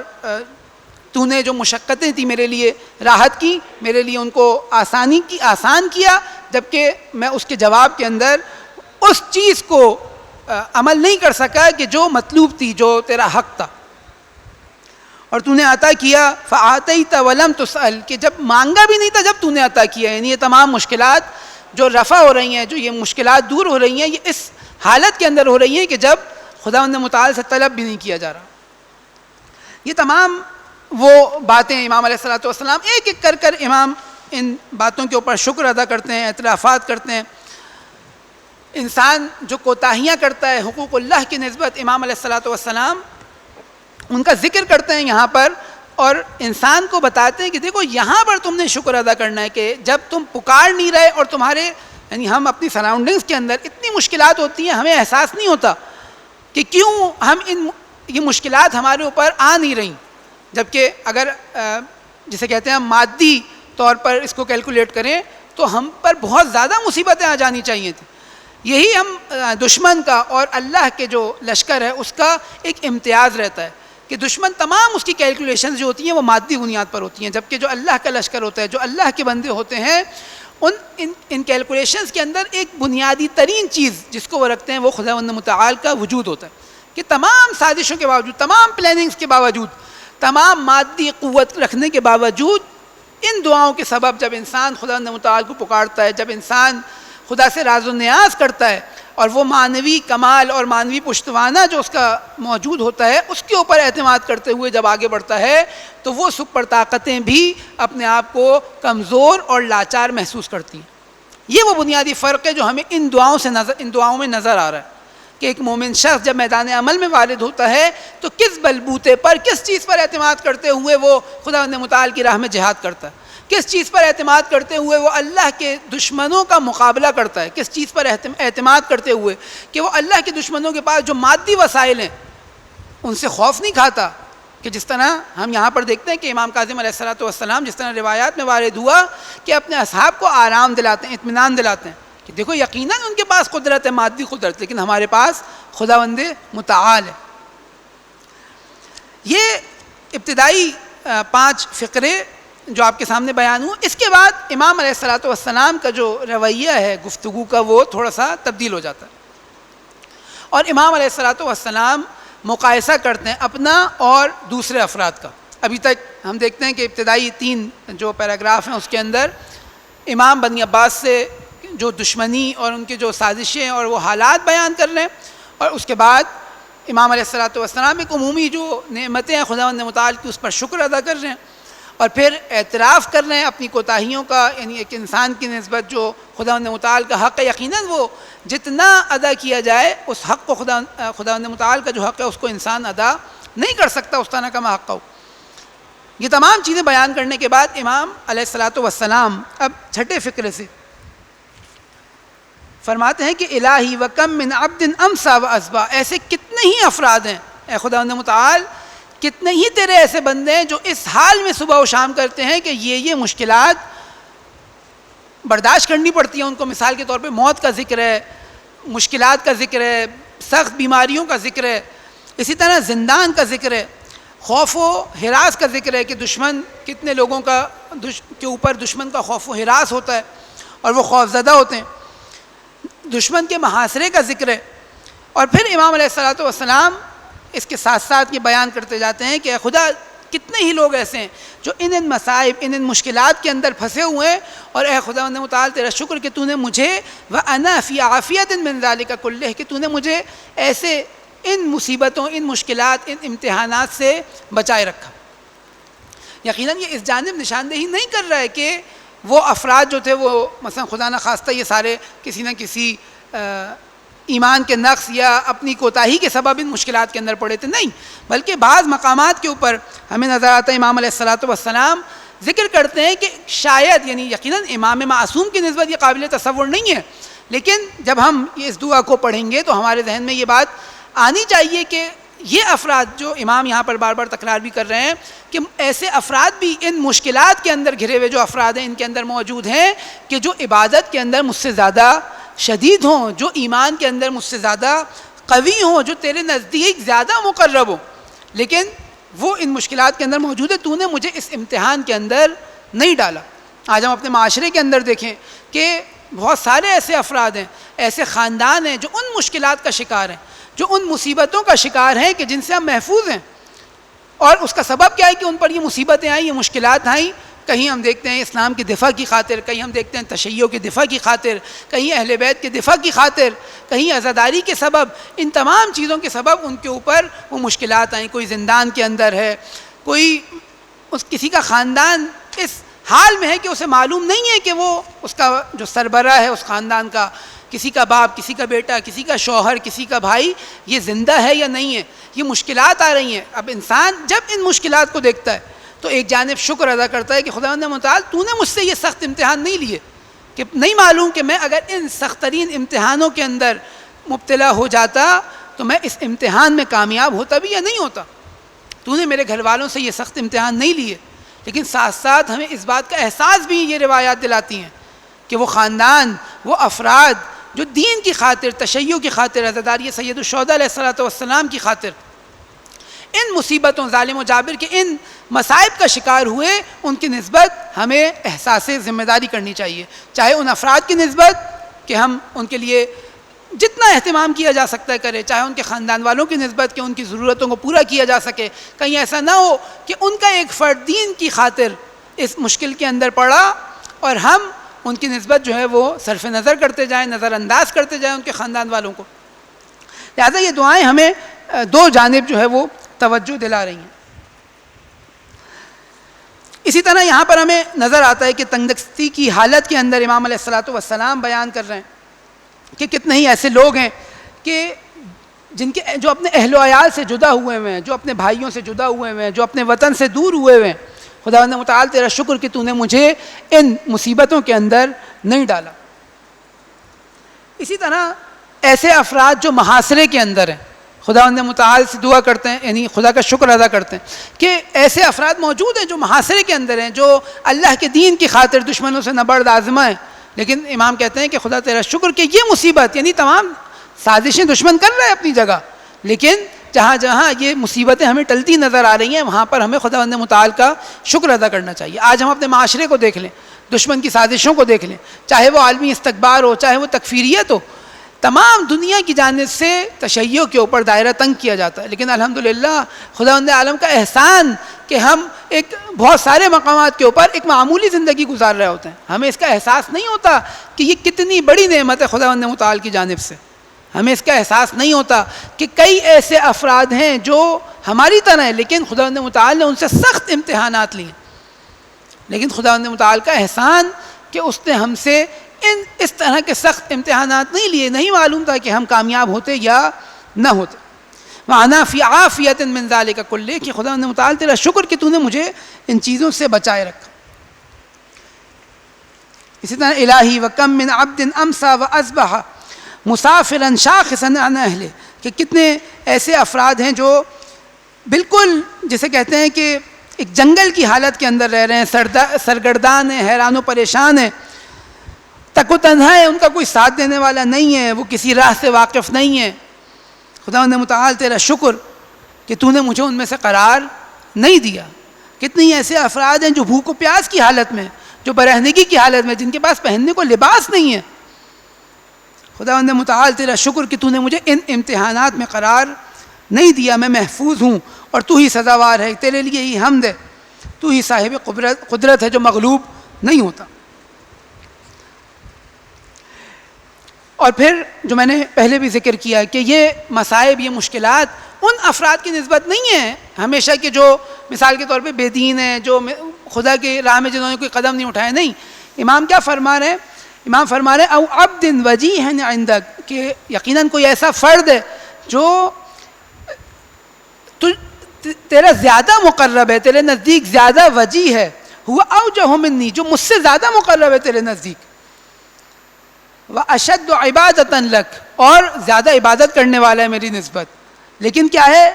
تو نے جو مشقتیں تھیں میرے لیے راحت کی، میرے لیے ان کو آسان کیا، جبکہ میں اس کے جواب کے اندر اس چیز کو عمل نہیں کر سکا کہ جو مطلوب تھی، جو تیرا حق تھا، اور تو نے عطا کیا فآتیت ولم تسأل، کہ جب مانگا بھی نہیں تھا جب تو نے عطا کیا۔ یعنی یہ تمام مشکلات جو رفع ہو رہی ہیں، جو یہ مشکلات دور ہو رہی ہیں، یہ اس حالت کے اندر ہو رہی ہیں کہ جب خداوند متعال سے طلب بھی نہیں کیا جا رہا۔ یہ تمام وہ باتیں امام علیہ الصلوۃ والسلام ایک ایک کر امام ان باتوں کے اوپر شکر ادا کرتے ہیں، اعترافات کرتے ہیں۔ انسان جو کوتاہیاں کرتا ہے حقوق اللہ کی نسبت، امام علیہ الصلوۃ والسلام ان کا ذکر کرتے ہیں یہاں پر، اور انسان کو بتاتے ہیں کہ دیکھو یہاں پر تم نے شکر ادا کرنا ہے کہ جب تم پکار نہیں رہے، اور تمہارے یعنی ہم اپنی سراؤنڈنگز کے اندر اتنی مشکلات ہوتی ہیں، ہمیں احساس نہیں ہوتا کہ کیوں ہم یہ مشکلات ہمارے اوپر آ نہیں رہیں، جبکہ اگر جسے کہتے ہیں ہم مادی طور پر اس کو کیلکولیٹ کریں تو ہم پر بہت زیادہ مصیبتیں آ جانی چاہیے تھیں۔ یہی ہم دشمن کا اور اللہ کے جو لشکر ہے اس کا ایک امتیاز رہتا ہے کہ دشمن تمام اس کی کیلکولیشنز جو ہوتی ہیں وہ مادی بنیاد پر ہوتی ہیں، جبکہ جو اللہ کا لشکر ہوتا ہے، جو اللہ کے بندے ہوتے ہیں، ان کیلکولیشنز کے اندر ایک بنیادی ترین چیز جس کو وہ رکھتے ہیں وہ خداوند متعال کا وجود ہوتا ہے، کہ تمام سازشوں کے باوجود، تمام پلاننگز کے باوجود، تمام مادی قوت رکھنے کے باوجود، ان دعاؤں کے سبب جب انسان خداوند متعال کو پکارتا ہے، جب انسان خدا سے راز و نیاز کرتا ہے، اور وہ معنوی کمال اور معنوی پشتوانہ جو اس کا موجود ہوتا ہے اس کے اوپر اعتماد کرتے ہوئے جب آگے بڑھتا ہے، تو وہ سپر طاقتیں بھی اپنے آپ کو کمزور اور لاچار محسوس کرتی ہیں۔ یہ وہ بنیادی فرق ہے جو ہمیں ان دعاؤں میں نظر آ رہا ہے کہ ایک مومن شخص جب میدان عمل میں وارد ہوتا ہے تو کس بلبوتے پر، کس چیز پر اعتماد کرتے ہوئے وہ خداوند متعال کی راہ میں جہاد کرتا ہے، کس چیز پر اعتماد کرتے ہوئے وہ اللہ کے دشمنوں کا مقابلہ کرتا ہے، کس چیز پر اعتماد کرتے ہوئے کہ وہ اللہ کے دشمنوں کے پاس جو مادی وسائل ہیں ان سے خوف نہیں کھاتا، کہ جس طرح ہم یہاں پر دیکھتے ہیں کہ امام کاظم علیہ الصلوۃ والسلام جس طرح روایات میں وارد ہوا کہ اپنے اصحاب کو آرام دلاتے ہیں، اطمینان دلاتے ہیں کہ دیکھو یقیناً ان کے پاس قدرت ہے، مادی قدرت، لیکن ہمارے پاس خداوند متعال ہے۔ یہ ابتدائی 5 فقرے جو آپ کے سامنے بیان ہوں، اس کے بعد امام علیہ الصلوۃ والسلام کا جو رویہ ہے گفتگو کا وہ تھوڑا سا تبدیل ہو جاتا ہے، اور امام علیہ الصلوۃ والسلام مقایسہ کرتے ہیں اپنا اور دوسرے افراد کا۔ ابھی تک ہم دیکھتے ہیں کہ ابتدائی 3 جو پیراگراف ہیں اس کے اندر امام بنی عباس سے جو دشمنی اور ان کے جو سازشیں اور وہ حالات بیان کر رہے ہیں، اور اس کے بعد امام علیہ الصلوۃ والسلام ایک عمومی جو نعمتیں ہیں خداوند متعال کی اس پر شکر ادا کر رہے ہیں، اور پھر اعتراف کر رہے ہیں اپنی کوتاہیوں کا، یعنی ایک انسان کی نسبت جو خداوند متعال کا حق ہے، یقیناً وہ جتنا ادا کیا جائے اس حق کو خداوند متعال کا جو حق ہے اس کو انسان ادا نہیں کر سکتا اس طرح کا حق ہو۔ یہ تمام چیزیں بیان کرنے کے بعد امام علیہ الصلوۃ والسلام اب چھٹے فقرے سے فرماتے ہیں کہ الہی وکم من عبد امسا و اصبح، ایسے کتنے ہی افراد ہیں اے خداوند متعال، کتنے ہی تیرے ایسے بندے ہیں جو اس حال میں صبح و شام کرتے ہیں کہ یہ مشکلات برداشت کرنی پڑتی ہیں ان کو. مثال کے طور پہ موت کا ذکر ہے، مشکلات کا ذکر ہے، سخت بیماریوں کا ذکر ہے، اسی طرح زندان کا ذکر ہے، خوف و ہراس کا ذکر ہے کہ دشمن کتنے لوگوں کے اوپر دشمن کا خوف و ہراس ہوتا ہے اور وہ خوف زدہ ہوتے ہیں، دشمن کے محاصرے کا ذکر ہے. اور پھر امام علیہ الصلوۃ والسلام اس کے ساتھ ساتھ یہ بیان کرتے جاتے ہیں کہ اے خدا کتنے ہی لوگ ایسے ہیں جو ان مصائب ان مشکلات کے اندر پھنسے ہوئے ہیں، اور اے خداوند متعال تیرا شکر کہ تو نے مجھے وانا فی عافیت من ذلک کلہ، کہ تو نے مجھے ایسے ان مصیبتوں، ان مشکلات، ان امتحانات سے بچائے رکھا. یقیناً یہ اس جانب نشاندہی نہیں کر رہا ہے کہ وہ افراد جو تھے وہ مثلا خدا نہ خواستہ یہ سارے کسی نہ کسی ایمان کے نقص یا اپنی کوتاہی کے سبب ان مشکلات کے اندر پڑے تھے، نہیں، بلکہ بعض مقامات کے اوپر ہمیں نظر آتا ہے امام علیہ الصلوۃ والسلام ذکر کرتے ہیں کہ شاید، یعنی یقیناً امام معصوم کی نسبت یہ قابل تصور نہیں ہے، لیکن جب ہم اس دعا کو پڑھیں گے تو ہمارے ذہن میں یہ بات آنی چاہیے کہ یہ افراد جو امام یہاں پر بار بار تکرار بھی کر رہے ہیں کہ ایسے افراد بھی ان مشکلات کے اندر گھرے ہوئے جو افراد ہیں ان کے اندر موجود ہیں کہ جو عبادت کے اندر مجھ سے زیادہ شدید ہوں، جو ایمان کے اندر مجھ سے زیادہ قوی ہوں، جو تیرے نزدیک زیادہ مقرب ہوں، لیکن وہ ان مشکلات کے اندر موجود ہے. تو نے مجھے اس امتحان کے اندر نہیں ڈالا. آج ہم اپنے معاشرے کے اندر دیکھیں کہ بہت سارے ایسے افراد ہیں، ایسے خاندان ہیں جو ان مشکلات کا شکار ہیں، جو ان مصیبتوں کا شکار ہیں کہ جن سے ہم محفوظ ہیں. اور اس کا سبب کیا ہے کہ ان پر یہ مصیبتیں آئیں، یہ مشکلات آئیں. کہیں ہم دیکھتے ہیں اسلام کی دفاع کی خاطر، کہیں ہم دیکھتے ہیں تشیع کی دفاع کی خاطر، کہیں اہل بیت کے دفاع کی خاطر، کہیں عزاداری کے سبب. ان تمام چیزوں کے سبب ان کے اوپر وہ مشکلات آئیں. کوئی زندان کے اندر ہے، کوئی کسی کا خاندان اس حال میں ہے کہ اسے معلوم نہیں ہے کہ وہ اس کا جو سربراہ ہے اس خاندان کا، کسی کا باپ، کسی کا بیٹا، کسی کا شوہر، کسی کا بھائی، یہ زندہ ہے یا نہیں ہے. یہ مشکلات آ رہی ہیں. اب انسان جب ان مشکلات کو دیکھتا ہے تو ایک جانب شکر ادا کرتا ہے کہ خداوند متعال تو نے مجھ سے یہ سخت امتحان نہیں لیے، کہ نہیں معلوم کہ میں اگر ان سخت ترین امتحانوں کے اندر مبتلا ہو جاتا تو میں اس امتحان میں کامیاب ہوتا بھی یا نہیں ہوتا. تو نے میرے گھر والوں سے یہ سخت امتحان نہیں لیے. لیکن ساتھ ساتھ ہمیں اس بات کا احساس بھی یہ روایات دلاتی ہیں کہ وہ خاندان، وہ افراد جو دین کی خاطر، تشیع کی خاطر، عزاداری سید الشہداء علیہ الصلوۃ والسلام کی خاطر ان مصیبتوں، ظالم و جابر کے ان مصائب کا شکار ہوئے، ان کی نسبت ہمیں احساس ذمہ داری کرنی چاہیے. چاہے ان افراد کی نسبت کہ ہم ان کے لیے جتنا اہتمام کیا جا سکتا ہے کرے، چاہے ان کے خاندان والوں کی نسبت کہ ان کی ضرورتوں کو پورا کیا جا سکے. کہیں ایسا نہ ہو کہ ان کا ایک فرد دین کی خاطر اس مشکل کے اندر پڑا اور ہم ان کی نسبت جو ہے وہ صرف نظر کرتے جائیں، نظر انداز کرتے جائیں ان کے خاندان والوں کو. لہٰذا یہ دعائیں ہمیں دو جانب جو ہے وہ توجہ دلا رہی ہیں. اسی طرح یہاں پر ہمیں نظر آتا ہے کہ تنگدستی کی حالت کے اندر امام علیہ الصلوۃ والسلام بیان کر رہے ہیں کہ کتنے ہی ایسے لوگ ہیں کہ جو اپنے اہل و عیال سے جدا ہوئے ہوئے ہیں، جو اپنے بھائیوں سے جدا ہوئے ہوئے ہیں، جو اپنے وطن سے دور ہوئے ہوئے ہیں. خداوند متعال تیرا شکر کہ تو نے مجھے ان مصیبتوں کے اندر نہیں ڈالا. اسی طرح ایسے افراد جو محاصرے کے اندر ہیں، خداوند متعال سے دعا کرتے ہیں، یعنی خدا کا شکر ادا کرتے ہیں کہ ایسے افراد موجود ہیں جو محاصرے کے اندر ہیں، جو اللہ کے دین کی خاطر دشمنوں سے نبرد آزما ہیں. لیکن امام کہتے ہیں کہ خدا تیرا شکر کہ یہ مصیبت، یعنی تمام سازشیں دشمن کر رہا ہے اپنی جگہ، لیکن جہاں جہاں یہ مصیبتیں ہمیں ٹلتی نظر آ رہی ہیں وہاں پر ہمیں خداوند متعال کا شکر ادا کرنا چاہیے. آج ہم اپنے معاشرے کو دیکھ لیں، دشمن کی سازشوں کو دیکھ لیں، چاہے وہ عالمی استکبار ہو، چاہے وہ تکفیریت ہو، تمام دنیا کی جانب سے تشیع کے اوپر دائرہ تنگ کیا جاتا ہے. لیکن الحمدللہ خداوند عالم کا احسان کہ ہم ایک بہت سارے مقامات کے اوپر ایک معمولی زندگی گزار رہے ہوتے ہیں. ہمیں اس کا احساس نہیں ہوتا کہ یہ کتنی بڑی نعمت ہے خداوند متعال کی جانب سے. ہمیں اس کا احساس نہیں ہوتا کہ کئی ایسے افراد ہیں جو ہماری طرح ہیں لیکن خداوند متعال نے ان سے سخت امتحانات لیے. لیکن خداوند متعال کا احسان کہ اس نے ہم سے اس طرح کے سخت امتحانات نہیں لیے. نہیں معلوم تھا کہ ہم کامیاب ہوتے یا نہ ہوتے. وَأَنَا فِي عَافِيَةٍ مِّن ذَلِكَ كُلِّهِ کہ خداوند متعال تیرا شکر کہ تو نے مجھے ان چیزوں سے بچائے رکھا. اسی طرح الہی وَكَم مِّن عَبْدٍ أَمْسَى وَأَصْبَحَ مسافرا شاخصا عن اہلہ، کہ کتنے ایسے افراد ہیں جو بالکل جسے کہتے ہیں کہ ایک جنگل کی حالت کے اندر رہ رہے ہیں، سرگردان ہیں، حیران و پریشان ہیں، تک و تنہا ہے، ان کا کوئی ساتھ دینے والا نہیں ہے، وہ کسی راہ سے واقف نہیں ہے۔ خداوند متعال تیرا شکر کہ تو نے مجھے ان میں سے قرار نہیں دیا۔ کتنی ایسے افراد ہیں جو بھوک و پیاس کی حالت میں، جو برہنگی کی حالت میں، جن کے پاس پہننے کو لباس نہیں ہے۔ خداوند متعال تیرا شکر کہ تو نے مجھے ان امتحانات میں قرار نہیں دیا، میں محفوظ ہوں اور تو ہی سزاوار ہے، تیرے لیے ہی حمد ہے، تو ہی صاحب قدرت ہے جو مغلوب نہیں ہوتا۔ اور پھر جو میں نے پہلے بھی ذکر کیا کہ یہ مصائب، یہ مشکلات ان افراد کی نسبت نہیں ہیں ہمیشہ کہ جو مثال کے طور پہ بے دین ہیں، جو خدا کی راہ میں جنہوں نے کوئی قدم نہیں اٹھایا، نہیں۔ امام کیا فرما رہے ہیں؟ امام فرما رہے ہیں او عبد وجیہ عندک، کہ یقیناً کوئی ایسا فرد ہے جو تیرا زیادہ مقرب ہے، تیرے نزدیک زیادہ وجیہ ہے، ہوا اوجہ منی، جو مجھ سے زیادہ مقرب ہے تیرے نزدیک، واشد عبادۃ لک، اور زیادہ عبادت کرنے والا ہے میری نسبت، لیکن کیا ہے؟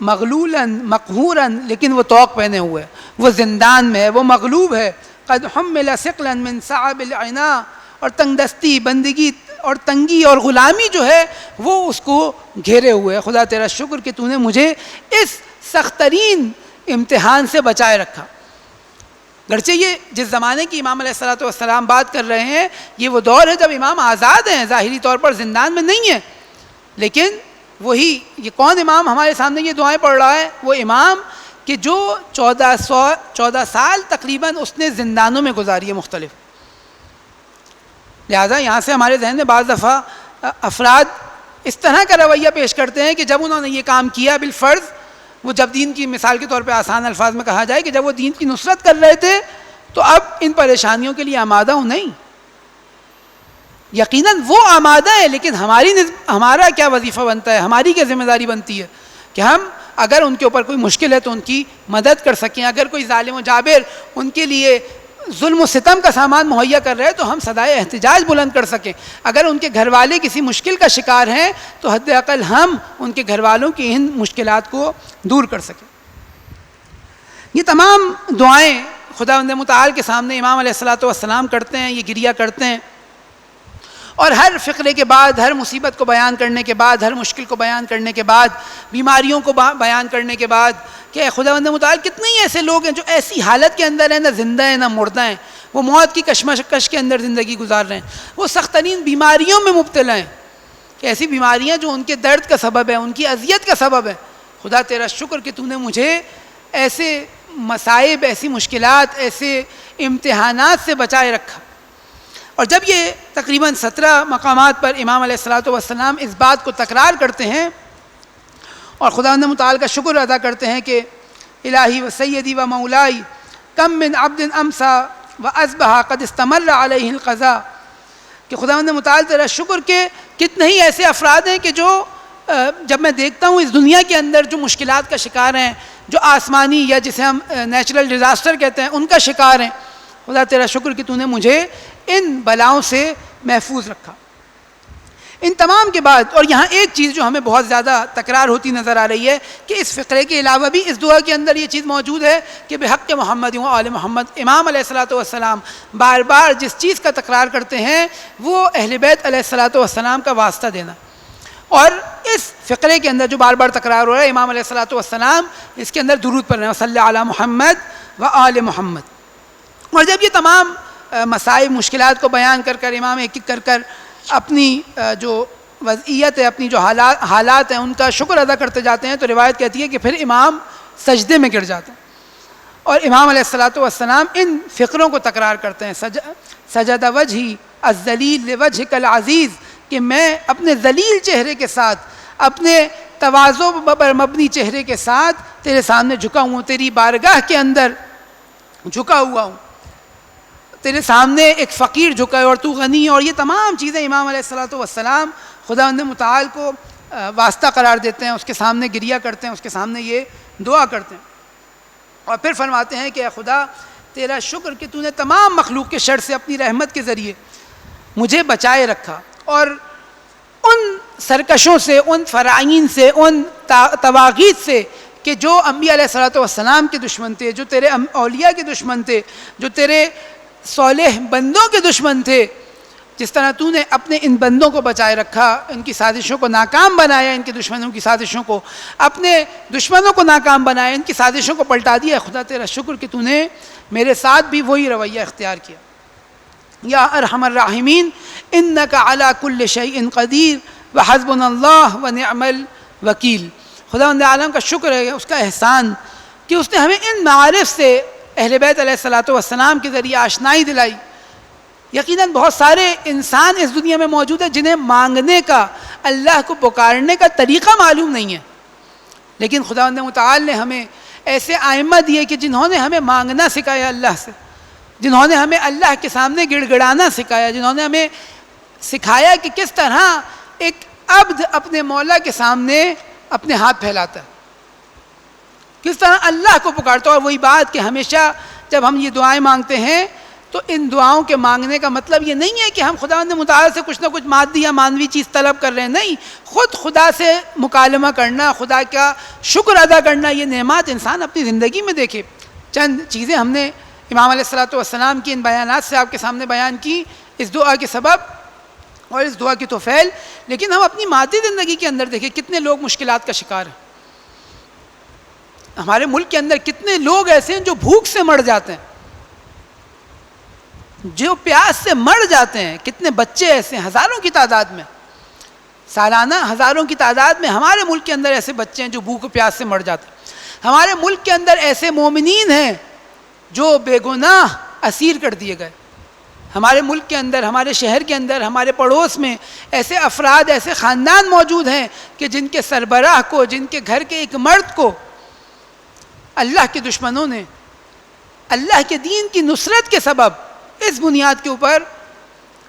مغلولا مقہورا، لیکن وہ طوق پہنے ہوئے، وہ زندان میں ہے، وہ مغلوب ہے، قد حمل ثقلا من صعب العناء، اور تنگ دستی، بندگی اور تنگی اور غلامی جو ہے وہ اس کو گھیرے ہوئے ہے۔ خدا تیرا شکر کہ تو نے مجھے اس سخت ترین امتحان سے بچائے رکھا۔ گرچہ یہ جس زمانے کی امام علیہ السلام بات کر رہے ہیں، یہ وہ دور ہے جب امام آزاد ہیں، ظاہری طور پر زندان میں نہیں ہیں، لیکن وہی یہ کون امام ہمارے سامنے یہ دعائیں پڑھ رہا ہے؟ وہ امام کہ جو 14 سال تقریباً اس نے زندانوں میں گزاری ہے مختلف۔ لہٰذا یہاں سے ہمارے ذہن میں بعض دفعہ افراد اس طرح کا رویہ پیش کرتے ہیں کہ جب انہوں نے یہ کام کیا بالفرض، وہ جب دین کی مثال کے طور پہ آسان الفاظ میں کہا جائے کہ جب وہ دین کی نصرت کر رہے تھے تو اب ان پریشانیوں کے لیے آمادہ ہوں نہیں۔ یقیناً وہ آمادہ ہے، لیکن ہمارا کیا وظیفہ بنتا ہے، ہماری کیا ذمہ داری بنتی ہے کہ ہم اگر ان کے اوپر کوئی مشکل ہے تو ان کی مدد کر سکیں، اگر کوئی ظالم و جابر ان کے لیے ظلم و ستم کا سامان مہیا کر رہے ہیں تو ہم صدائے احتجاج بلند کر سکیں، اگر ان کے گھر والے کسی مشکل کا شکار ہیں تو حد اقل ہم ان کے گھر والوں کی ان مشکلات کو دور کر سکیں۔ یہ تمام دعائیں خداوند متعال کے سامنے امام علیہ السلام کرتے ہیں، یہ گریہ کرتے ہیں، اور ہر فقرے کے بعد، ہر مصیبت کو بیان کرنے کے بعد، ہر مشکل کو بیان کرنے کے بعد، بیماریوں کو بیان کرنے کے بعد کہ خداوند متعال کتنے ہی ایسے لوگ ہیں جو ایسی حالت کے اندر ہیں، نہ زندہ ہیں نہ مردہ ہیں، وہ موت کی کشمکش کے اندر زندگی گزار رہے ہیں، وہ سخت ترین بیماریوں میں مبتلا ہیں، کہ ایسی بیماریاں جو ان کے درد کا سبب ہے، ان کی اذیت کا سبب ہے۔ خدا تیرا شکر کہ تو نے مجھے ایسے مصائب، ایسی مشکلات، ایسے امتحانات سے بچائے رکھا۔ اور جب یہ تقریباً 17 مقامات پر امام علیہ السلام اس بات کو تکرار کرتے ہیں اور خداوند متعال کا شکر ادا کرتے ہیں کہ الہی و سیدی و مولائی کم من عبد امسا و اصبح قد استمر علیہ القضاء، کہ خداوند متعال تیرا شکر کہ کتنے ہی ایسے افراد ہیں کہ جو جب میں دیکھتا ہوں اس دنیا کے اندر جو مشکلات کا شکار ہیں، جو آسمانی یا جسے ہم نیچرل ڈیزاسٹر کہتے ہیں ان کا شکار ہیں، خدا تیرا شکر کہ تو نے مجھے ان بلاؤں سے محفوظ رکھا۔ ان تمام کے بعد، اور یہاں ایک چیز جو ہمیں بہت زیادہ تکرار ہوتی نظر آ رہی ہے کہ اس فقرے کے علاوہ بھی اس دعا کے اندر یہ چیز موجود ہے کہ بحق محمد و آل محمد، امام علیہ السلام بار بار جس چیز کا تکرار کرتے ہیں وہ اہل بیت علیہ السلام کا واسطہ دینا۔ اور اس فقرے کے اندر جو بار بار تکرار ہو رہا ہے امام علیہ السلام، اس کے اندر درود پڑھ رہے ہیں، صلی علی محمد و آل محمد۔ اور جب یہ تمام مسائل مشکلات کو بیان کر کر امام ایک ایک کر کر اپنی جو وضعیت ہے، اپنی جو حالات ہیں ان کا شکر ادا کرتے جاتے ہیں، تو روایت کہتی ہے کہ پھر امام سجدے میں گر جاتے ہیں اور امام علیہ السلام ان فقروں کو تکرار کرتے ہیں، سجد وجہی الذلیل لوجہک العزیز، کہ میں اپنے ذلیل چہرے کے ساتھ، اپنے تواضع پر مبنی چہرے کے ساتھ تیرے سامنے جھکا ہوں، تیری بارگاہ کے اندر جھکا ہوا ہوں، تیرے سامنے ایک فقیر جھکا ہے اور تو غنی ہے۔ اور یہ تمام چیزیں امام علیہ السلام خداوند متعال کو واسطہ قرار دیتے ہیں، اس کے سامنے گریہ کرتے ہیں، اس کے سامنے یہ دعا کرتے ہیں، اور پھر فرماتے ہیں کہ اے خدا تیرا شکر کہ تو نے تمام مخلوق کے شر سے اپنی رحمت کے ذریعے مجھے بچائے رکھا۔ اور ان سرکشوں سے، ان فرائین سے، ان طواغیت سے کہ جو انبیاء علیہ الصلوۃ والسلام کے دشمن تھے، جو تیرے اولیاء کے دشمن تھے، جو تیرے صالح بندوں کے دشمن تھے. جس طرح تو نے اپنے ان بندوں کو بچائے رکھا، ان کی سازشوں کو ناکام بنایا، ان کے دشمنوں کی سازشوں کو، اپنے دشمنوں کو ناکام بنایا، ان کی سازشوں کو پلٹا دیا. خدا تیرا شکر کہ تو نے میرے ساتھ بھی وہی رویہ اختیار کیا. یا ارحم الراحمین انک علی کل شیء قدیر وحسبنا اللہ ونعم الوکیل. خداوند عالم کا شکر ہے، اس کا احسان کہ اس نے ہمیں ان معارف سے اہل بیت علیہ الصلوۃ والسلام کے ذریعے آشنائی دلائی. یقیناً بہت سارے انسان اس دنیا میں موجود ہیں جنہیں مانگنے کا، اللہ کو پکارنے کا طریقہ معلوم نہیں ہے، لیکن خداوند متعال نے ہمیں ایسے ائمہ دیے کہ جنہوں نے ہمیں مانگنا سکھایا اللہ سے، جنہوں نے ہمیں اللہ کے سامنے گڑ گڑانا سکھایا، جنہوں نے ہمیں سکھایا کہ کس طرح ایک عبد اپنے مولا کے سامنے اپنے ہاتھ پھیلاتا ہے، کس طرح اللہ کو پکارتا ہے. اور وہی بات کہ ہمیشہ جب ہم یہ دعائیں مانگتے ہیں تو ان دعاؤں کے مانگنے کا مطلب یہ نہیں ہے کہ ہم خداوند متعال سے کچھ نہ کچھ مادی یا مانوی چیز طلب کر رہے ہیں. نہیں، خود خدا سے مکالمہ کرنا، خدا کا شکر ادا کرنا، یہ نعمات انسان اپنی زندگی میں دیکھے. چند چیزیں ہم نے امام علیہ الصلوۃ والسلام کی ان بیانات سے آپ کے سامنے بیان کی، اس دعا کے سبب اور اس دعا کی توفیل. لیکن ہم اپنی مادی زندگی کے اندر دیکھیں کتنے لوگ مشکلات کا شکار ہیں. ہمارے ملک کے اندر کتنے لوگ ایسے ہیں جو بھوک سے مر جاتے ہیں، جو پیاس سے مر جاتے ہیں. کتنے بچے ایسے ہیں، ہزاروں کی تعداد میں، سالانہ ہزاروں کی تعداد میں ہمارے ملک کے اندر ایسے بچے ہیں جو بھوک و پیاس سے مر جاتے ہیں. ہمارے ملک کے اندر ایسے مومنین ہیں جو بے گناہ اسیر کر دیے گئے. ہمارے ملک کے اندر، ہمارے شہر کے اندر، ہمارے پڑوس میں ایسے افراد، ایسے خاندان موجود ہیں کہ جن کے سربراہ کو، جن کے گھر کے ایک مرد کو اللہ کے دشمنوں نے اللہ کے دین کی نصرت کے سبب اس بنیاد کے اوپر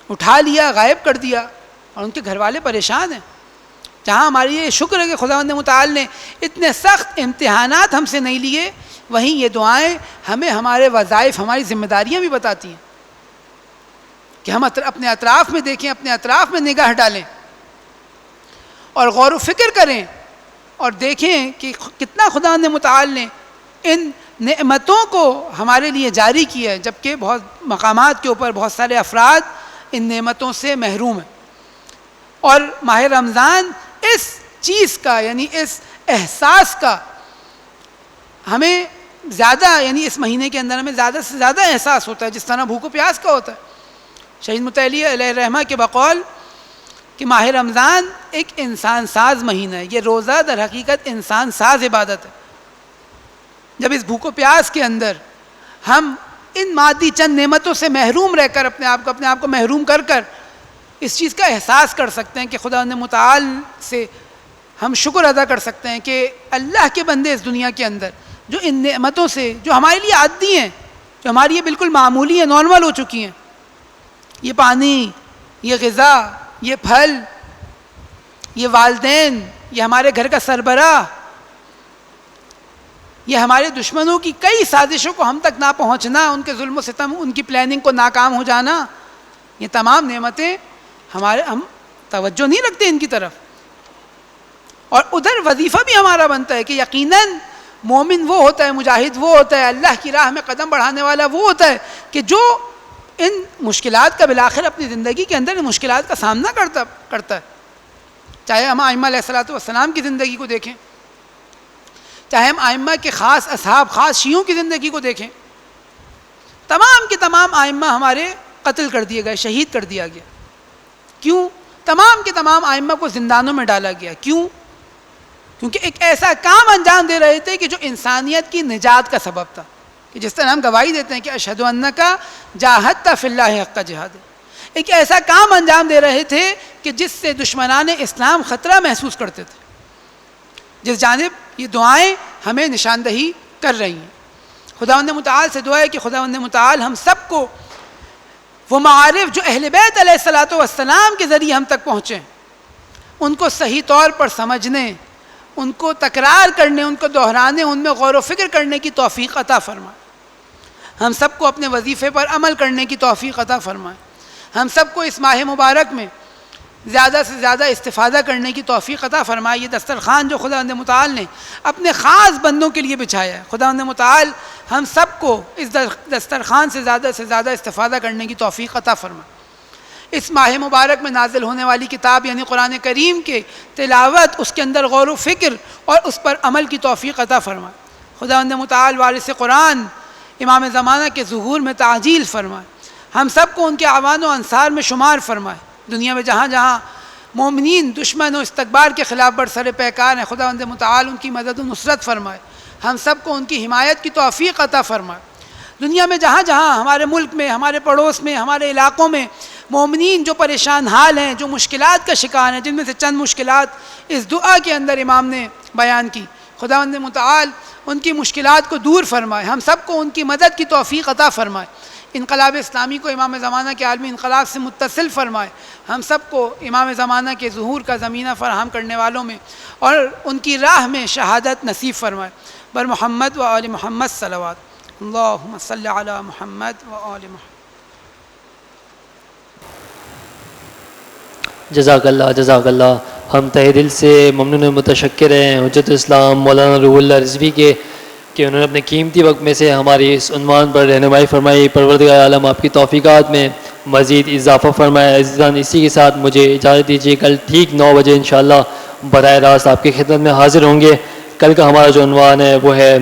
اٹھا لیا، غائب کر دیا، اور ان کے گھر والے پریشان ہیں. جہاں ہماری یہ شکر ہے کہ خداوند متعال نے اتنے سخت امتحانات ہم سے نہیں لیے، وہیں یہ دعائیں ہمیں ہمارے وظائف، ہماری ذمہ داریاں بھی بتاتی ہیں کہ ہم اپنے اطراف میں دیکھیں، اپنے اطراف میں نگاہ ڈالیں اور غور و فکر کریں اور دیکھیں کہ کتنا خداوند متعال نے ان نعمتوں کو ہمارے لیے جاری کیا ہے، جبکہ بہت مقامات کے اوپر بہت سارے افراد ان نعمتوں سے محروم ہیں. اور ماہ رمضان اس چیز کا، یعنی اس احساس کا ہمیں زیادہ، یعنی اس مہینے کے اندر ہمیں زیادہ سے زیادہ احساس ہوتا ہے جس طرح بھوک و پیاس کا ہوتا ہے. شہید متعلی علیہ الرحمہ کے بقول کہ ماہ رمضان ایک انسان ساز مہینہ ہے. یہ روزہ در حقیقت انسان ساز عبادت ہے. جب اس بھوک و پیاس کے اندر ہم ان مادی چند نعمتوں سے محروم رہ کر اپنے آپ کو محروم کر کر اس چیز کا احساس کر سکتے ہیں کہ خداوند متعال سے ہم شکر ادا کر سکتے ہیں کہ اللہ کے بندے اس دنیا کے اندر جو ان نعمتوں سے، جو ہمارے لیے عادی ہیں، جو ہماری یہ بالکل معمولی ہیں، نارمل ہو چکی ہیں، یہ پانی، یہ غذا، یہ پھل، یہ والدین، یہ ہمارے گھر کا سربراہ، یہ ہمارے دشمنوں کی کئی سازشوں کو ہم تک نہ پہنچنا، ان کے ظلم و ستم، ان کی پلاننگ کو ناکام ہو جانا، یہ تمام نعمتیں ہم توجہ نہیں رکھتے ان کی طرف. اور ادھر وظیفہ بھی ہمارا بنتا ہے کہ یقیناً مومن وہ ہوتا ہے، مجاہد وہ ہوتا ہے، اللہ کی راہ میں قدم بڑھانے والا وہ ہوتا ہے کہ جو ان مشکلات کا بالآخر اپنی زندگی کے اندر ان مشکلات کا سامنا کرتا ہے. چاہے ہم ائمہ علیہ الصلوۃ والسلام کی زندگی کو دیکھیں، چاہے ہم ائمہ کے خاص اصحاب، خاص شیعوں کی زندگی کو دیکھیں، تمام کے تمام ائمہ ہمارے قتل کر دیے گئے، شہید کر دیا گیا. کیوں؟ تمام کے تمام ائمہ کو زندانوں میں ڈالا گیا. کیوں؟ کیونکہ ایک ایسا کام انجام دے رہے تھے کہ جو انسانیت کی نجات کا سبب تھا. کہ جس طرح ہم گواہی دیتے ہیں کہ اشہد انک جاہدت فی اللہ حق جہاد، ایک ایسا کام انجام دے رہے تھے کہ جس سے دشمنان اسلام خطرہ محسوس کرتے تھے، جس جانب یہ دعائیں ہمیں نشاندہی کر رہی ہیں. خداوند متعال سے دعا ہے کہ خداوند متعال ہم سب کو وہ معارف جو اہل بیت علیہ الصلوۃ والسلام کے ذریعے ہم تک پہنچیں، ان کو صحیح طور پر سمجھنے، ان کو تکرار کرنے، ان کو دہرانے، ان میں غور و فکر کرنے کی توفیق عطا فرمائے. ہم سب کو اپنے وظیفے پر عمل کرنے کی توفیق عطا فرمائے. ہم سب کو اس ماہ مبارک میں زیادہ سے زیادہ استفادہ کرنے کی توفیق عطا فرمائے۔ یہ دسترخوان جو خداوند متعال نے اپنے خاص بندوں کے لیے بچھایا ہے، خداوند متعال ہم سب کو اس دسترخوان سے زیادہ استفادہ کرنے کی توفیق عطا فرمائے۔ اس ماہ مبارک میں نازل ہونے والی کتاب یعنی قرآن کریم کے تلاوت، اس کے اندر غور و فکر اور اس پر عمل کی توفیق عطا فرمائے۔ خداوند متعال وارث قرآن امام زمانہ کے ظہور میں تعجیل فرمائے، ہم سب کو ان کے اعوان و انصار میں شمار فرمائے۔ دنیا میں جہاں جہاں مومنین دشمن و استکبار کے خلاف برسر پیکار ہیں، خداوند متعال ان کی مدد و نصرت فرمائے، ہم سب کو ان کی حمایت کی توفیق عطا فرمائے۔ دنیا میں جہاں جہاں ہمارے ملک میں، ہمارے پڑوس میں، ہمارے علاقوں میں مومنین جو پریشان حال ہیں، جو مشکلات کا شکار ہیں، جن میں سے چند مشکلات اس دعا کے اندر امام نے بیان کی، خداوند متعال ان کی مشکلات کو دور فرمائے، ہم سب کو ان کی مدد کی توفیق عطا فرمائے۔ انقلاب اسلامی کو امام زمانہ کے عالمی انقلاب سے متصل فرمائے، ہم سب کو امام زمانہ کے ظہور کا زمینہ فراہم کرنے والوں میں اور ان کی راہ میں شہادت نصیب فرمائے۔ بر محمد و آل محمد صلوات، اللہم صلی علی محمد و آل محمد۔
جزاک اللہ۔ ہم تہ دل سے ممنون و متشکر ہیں حجت اسلام مولانا روح اللہ رضوی کے کہ انہوں نے اپنے قیمتی وقت میں سے ہماری اس عنوان پر رہنمائی فرمائی۔ پروردگار عالم آپ کی توفیقات میں مزید اضافہ فرمائے۔ عزیزان، اسی کے ساتھ مجھے اجازت دیجیے، کل ٹھیک 9 بجے انشاءاللہ براہ راست آپ کی خدمت میں حاضر ہوں گے۔ کل کا ہمارا جو عنوان ہے وہ ہے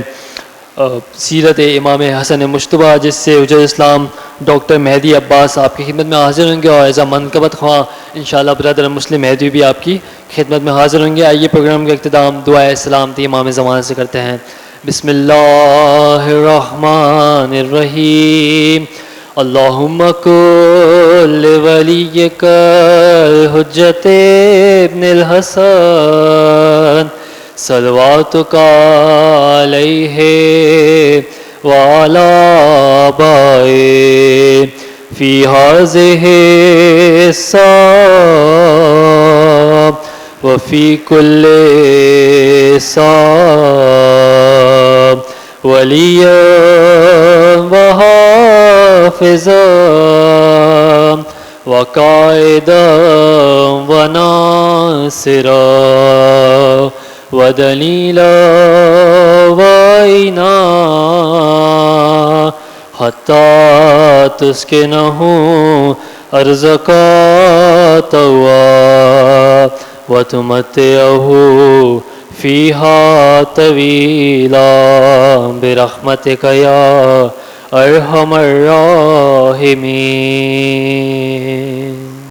سیرت امام حسن مجتبیٰ، جس سے حجت اسلام ڈاکٹر مہدی عباس آپ کی خدمت میں حاضر ہوں گے، اور ایز اے منقبت خواہ انشاءاللہ برادر مسلم مہدی بھی آپ کی خدمت میں حاضر ہوں گے۔ آئیے پروگرام کا اختتام دعائے سلامتی امام زمانہ سے کرتے ہیں۔ بسم اللہ الرحمن الرحیم۔ اللہم کل ولیک الحجت ابن الحسن صلواتک علیہ وعلی آبائہ فی ہذہ الساعۃ وفی کل ساعۃ ولیٰ وحافظا وقائدا وناصرا ودلیلا وعینا حتی تسکنہ ارضک طوعا وتمتعہ فیہا طویلا برحمتک یا ارحم الراحمین۔